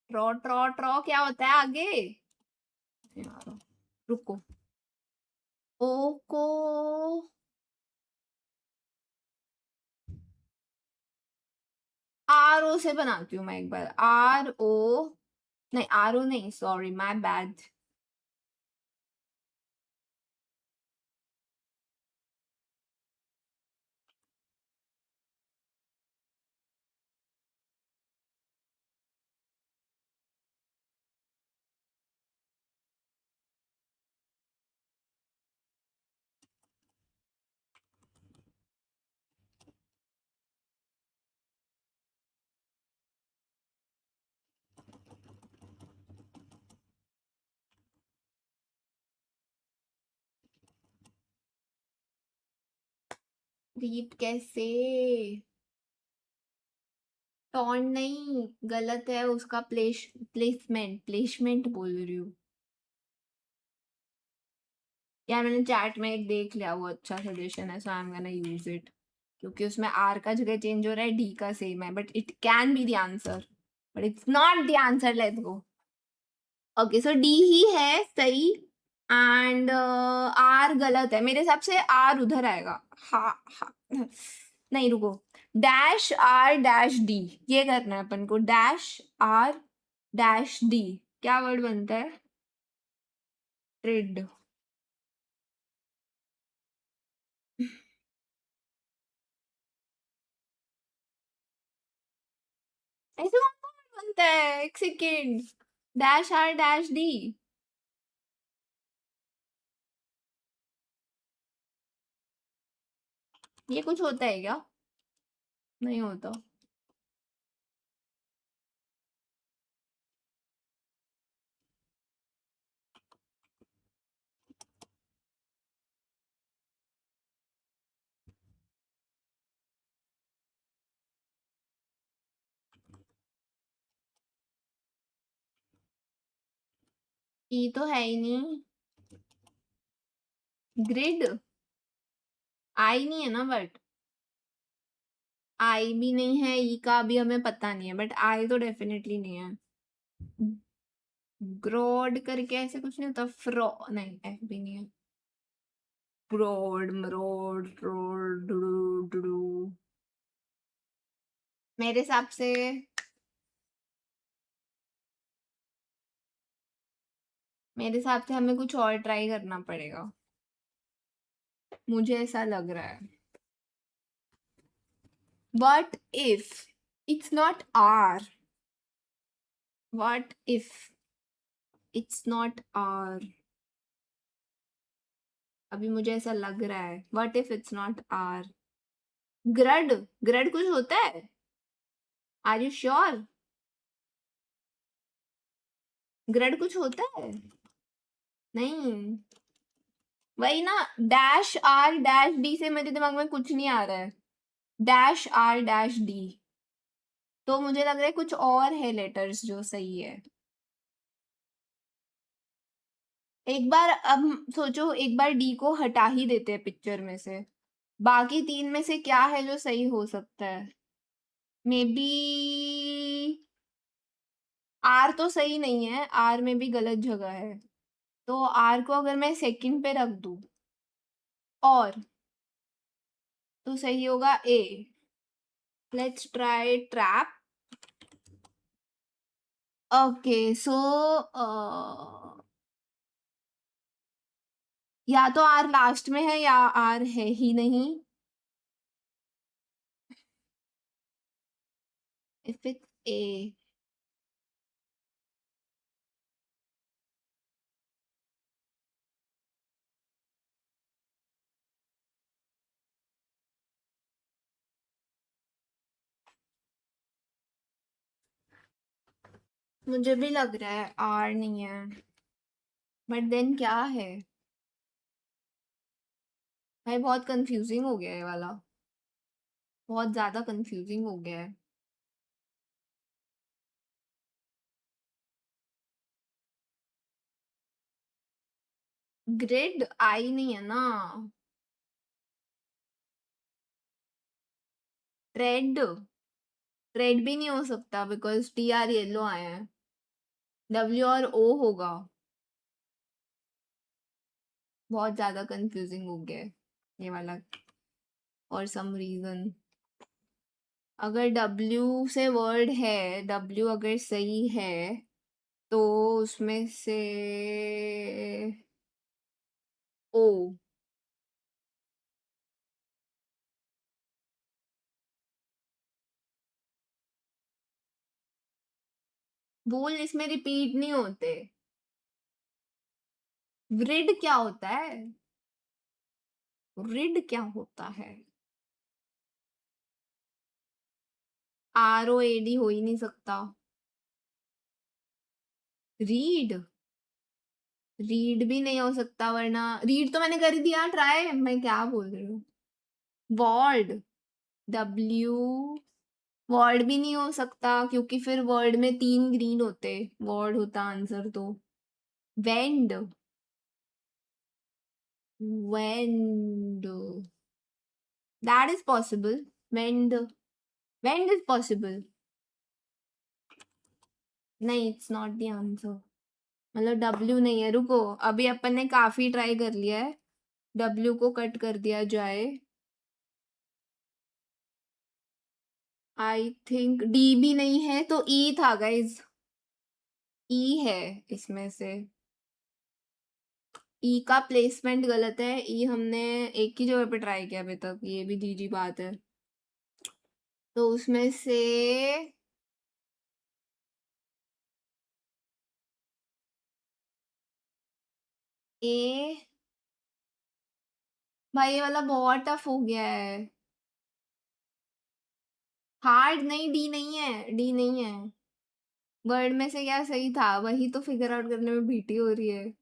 ट्रॉ ट्रॉ ट्रॉ क्या होता है आगे? यार, रुको, ओ को RO से बनाती हूँ मैं एक बार। RO नहीं, RO नहीं, सॉरी माय बैड। रीड कैसे? टॉन नहीं, गलत है उसका। प्लेसमेंट बोल रही हूँ यार। मैंने चैट में एक देख लिया, वो अच्छा सजेशन है, so I am gonna use it. क्योंकि उसमें R का जगह चेंज हो रहा है, D का सेम है, but it can be the answer, but it's not the answer. Let's go. Okay, so D ही है सही, एंड R गलत है मेरे हिसाब से। R उधर आएगा। हाँ हाँ, नहीं रुको, डैश आर डैश डी, ये करना है अपन को, डैश आर डैश डी, क्या वर्ड बनता है? ट्रेड। ऐसे कौन सा वर्ड बनता है? एक second, dash R dash D, ये कुछ होता है क्या? नहीं होता। ई तो है ही नहीं, ग्रिड आई नहीं है ना, बट आई भी नहीं है, ई का भी हमें पता नहीं है, बट आई तो डेफिनेटली नहीं है। ग्रोड करके ऐसे कुछ नहीं होता, फ्रो नहीं, एफ भी नहीं है, ब्रोड मरोड रोड डू। मेरे हिसाब से हमें कुछ और ट्राई करना पड़ेगा, मुझे ऐसा लग रहा है। What if it's not R? What if it's not R? अभी मुझे ऐसा लग रहा है, What if it's not R? Gourd, gourd कुछ होता है? Are you sure? ग्रड कुछ होता है? नहीं, वही ना, डैश आर डैश डी से मेरे दिमाग में कुछ नहीं आ रहा है, डैश आर डैश डी, तो मुझे लग रहा है कुछ और है लेटर्स जो सही है। एक बार अब सोचो, एक बार डी को हटा ही देते हैं पिक्चर में से, बाकी 3 में से क्या है जो सही हो सकता है? मे बी आर तो सही नहीं है, आर में भी गलत जगह है, तो आर को अगर मैं सेकंड पे रख दूं और, तो सही होगा A. Let's try trap. Okay so या तो आर लास्ट में है या आर है ही नहीं। इफ इट्स ए, मुझे भी लग रहा है आर नहीं है, बट देन क्या है भाई? बहुत कंफ्यूजिंग हो गया है वाला, बहुत ज्यादा कंफ्यूजिंग हो गया है। ग्रिड आई नहीं है ना, ट्रेड, ट्रेड भी नहीं हो सकता बिकॉज टी आर येलो आए हैं, डब्ल्यू और ओ होगा, बहुत ज्यादा कंफ्यूजिंग हो गया है ये वाला फॉर सम रीजन। अगर डब्ल्यू से वर्ड है, डब्ल्यू अगर सही है तो उसमें से ओ, बोल इसमें रिपीट नहीं होते। रिड क्या होता है? रिड क्या होता है? आर ओ ए डी हो ही नहीं सकता। रीड, रीड भी नहीं हो सकता, वरना रीड तो मैंने कर दिया ट्राई, मैं क्या बोल रही हूँ। वर्ड, डब्ल्यू, वर्ड भी नहीं हो सकता क्योंकि फिर वर्ड में 3 ग्रीन होते, वर्ड होता आंसर तो। Vend, vend, that is possible, vend, vend is possible. नहीं, इट्स नॉट द आंसर, मतलब डब्ल्यू नहीं है। रुको, अभी अपन ने काफी ट्राई कर लिया है, डब्ल्यू को कट कर दिया जाए। आई थिंक डी भी नहीं है तो ई था गाइज, ई है इसमें से। ई का प्लेसमेंट गलत है, ई हमने एक ही जगह पे ट्राई किया अभी तक, ये भी दीजिए बात है। तो उसमें से ए, भाई ये वाला बहुत टफ हो गया है। हार्ड नहीं, डी नहीं है, डी नहीं है। वर्ड में से क्या सही था वही तो फिगर आउट करने में भीटी हो रही है।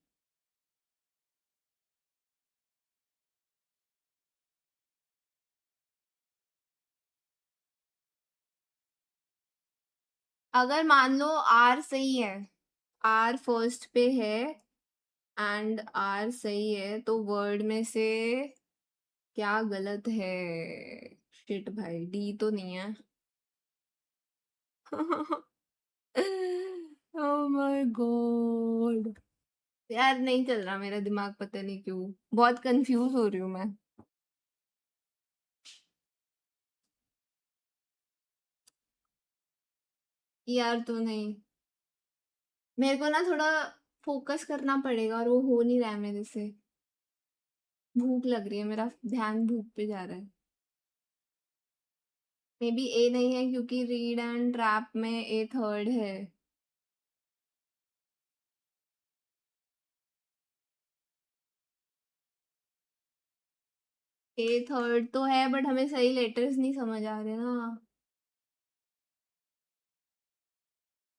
अगर मान लो आर सही है, आर फर्स्ट पे है एंड आर सही है, तो वर्ड में से क्या गलत है? शिट भाई, डी तो नहीं है। ओह माय गॉड, यार नहीं चल रहा मेरा दिमाग, पता नहीं क्यों बहुत कंफ्यूज हो रही हूँ मैं। यार तो नहीं, मेरे को ना थोड़ा फोकस करना पड़ेगा और वो हो नहीं रहा है मेरे से। भूख लग रही है, मेरा ध्यान भूख पे जा रहा है। मे बी ए नहीं है क्योंकि रीड एंड ट्रैप में ए थर्ड है। ए थर्ड तो है बट हमें सही लेटर्स नहीं समझ आ रहे ना।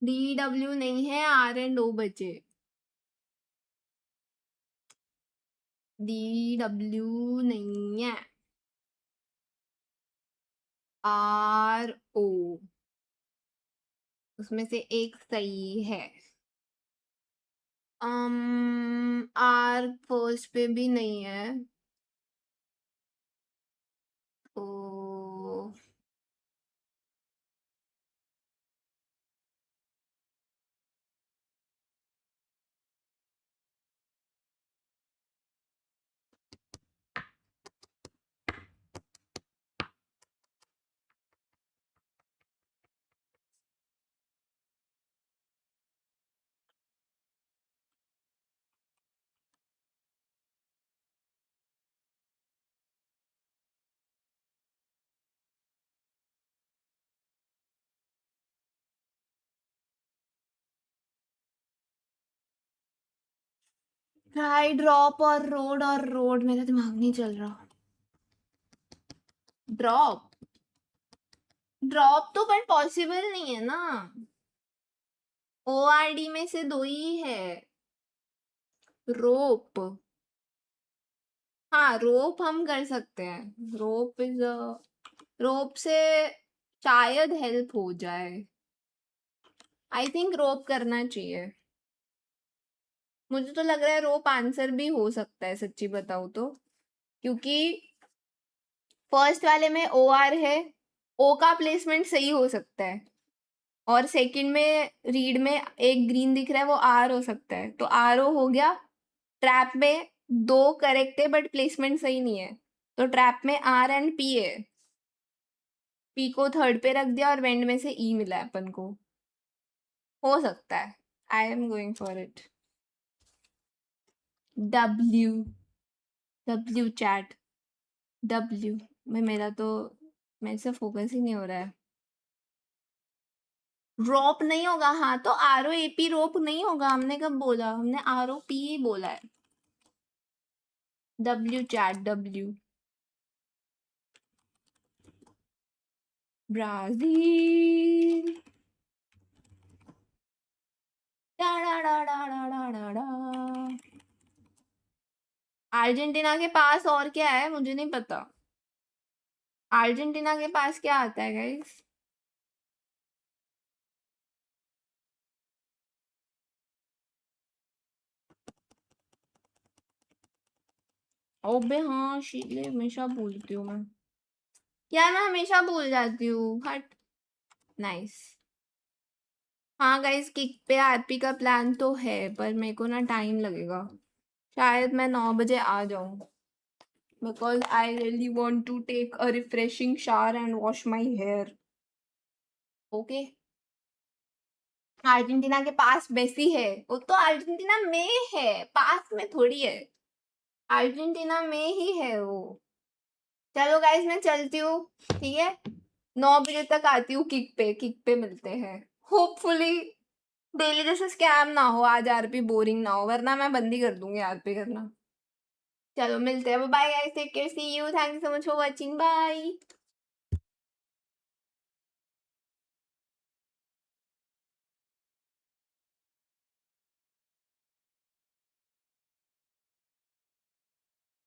डी डब्ल्यू नहीं है, आर एंड ओ बचे। डी डब्ल्यू नहीं है, आर ओ, उसमें से एक सही है। आर फर्स्ट पे भी नहीं है, ओ ट्राई ड्रॉप और रोड मेरा दिमाग नहीं चल रहा। ड्रॉप, ड्रॉप तो पर पॉसिबल नहीं है ना, ओ आर डी में से दो ही है। रोप, हाँ रोप हम कर सकते हैं, रोप इज, रोप से शायद हेल्प हो जाए। आई थिंक रोप करना चाहिए, मुझे तो लग रहा है रोप आंसर भी हो सकता है सच्ची बताऊं तो, क्योंकि फर्स्ट वाले में ओ आर है, ओ का प्लेसमेंट सही हो सकता है, और सेकंड में रीड में एक ग्रीन दिख रहा है वो आर हो सकता है, तो आर ओ हो गया। ट्रैप में दो करेक्ट है बट प्लेसमेंट सही नहीं है, तो ट्रैप में आर एंड पी है, पी को थर्ड पे रख दिया और वेंड में से ई मिला है अपन को, हो सकता है। I am going for it. W, W chat, W में मेरा तो, मेरे से फोकस ही नहीं हो रहा है। रोप नहीं होगा, हाँ तो आर ओ ए पी रोप नहीं होगा, हमने कब बोला, हमने आर ओ पी ही बोला है। डब्ल्यू चैट, डब्ल्यू, ब्राजील, डा डा डा डा डा डा डा डा। अर्जेंटीना के पास और क्या है मुझे नहीं पता, अर्जेंटीना के पास क्या आता है गाइस? ओबे हाँ, शीले हमेशा भूलती हूँ मैं यार, मैं हमेशा भूल जाती हूँ, हट। नाइस। हाँ गाइस, किक पे आरपी का प्लान तो है पर मेरे को ना टाइम लगेगा, शायद मैं 9 बजे आ जाऊँ, because I really want to take a refreshing shower and wash my hair. Okay Argentina के पास मेसी है, वो तो अर्जेंटीना में है, पास में थोड़ी है, अर्जेंटीना में ही है वो। चलो गाइस मैं चलती हूँ, ठीक है 9 बजे तक आती हूँ किक पे मिलते हैं। होपफुली डेली जैसे स्कैम ना हो, आज आरपी बोरिंग ना हो, वरना मैं बंद ही कर दूंगी आरपी करना। चलो मिलते हैं, bye guys, take care, see you, thank you so much for watching, bye.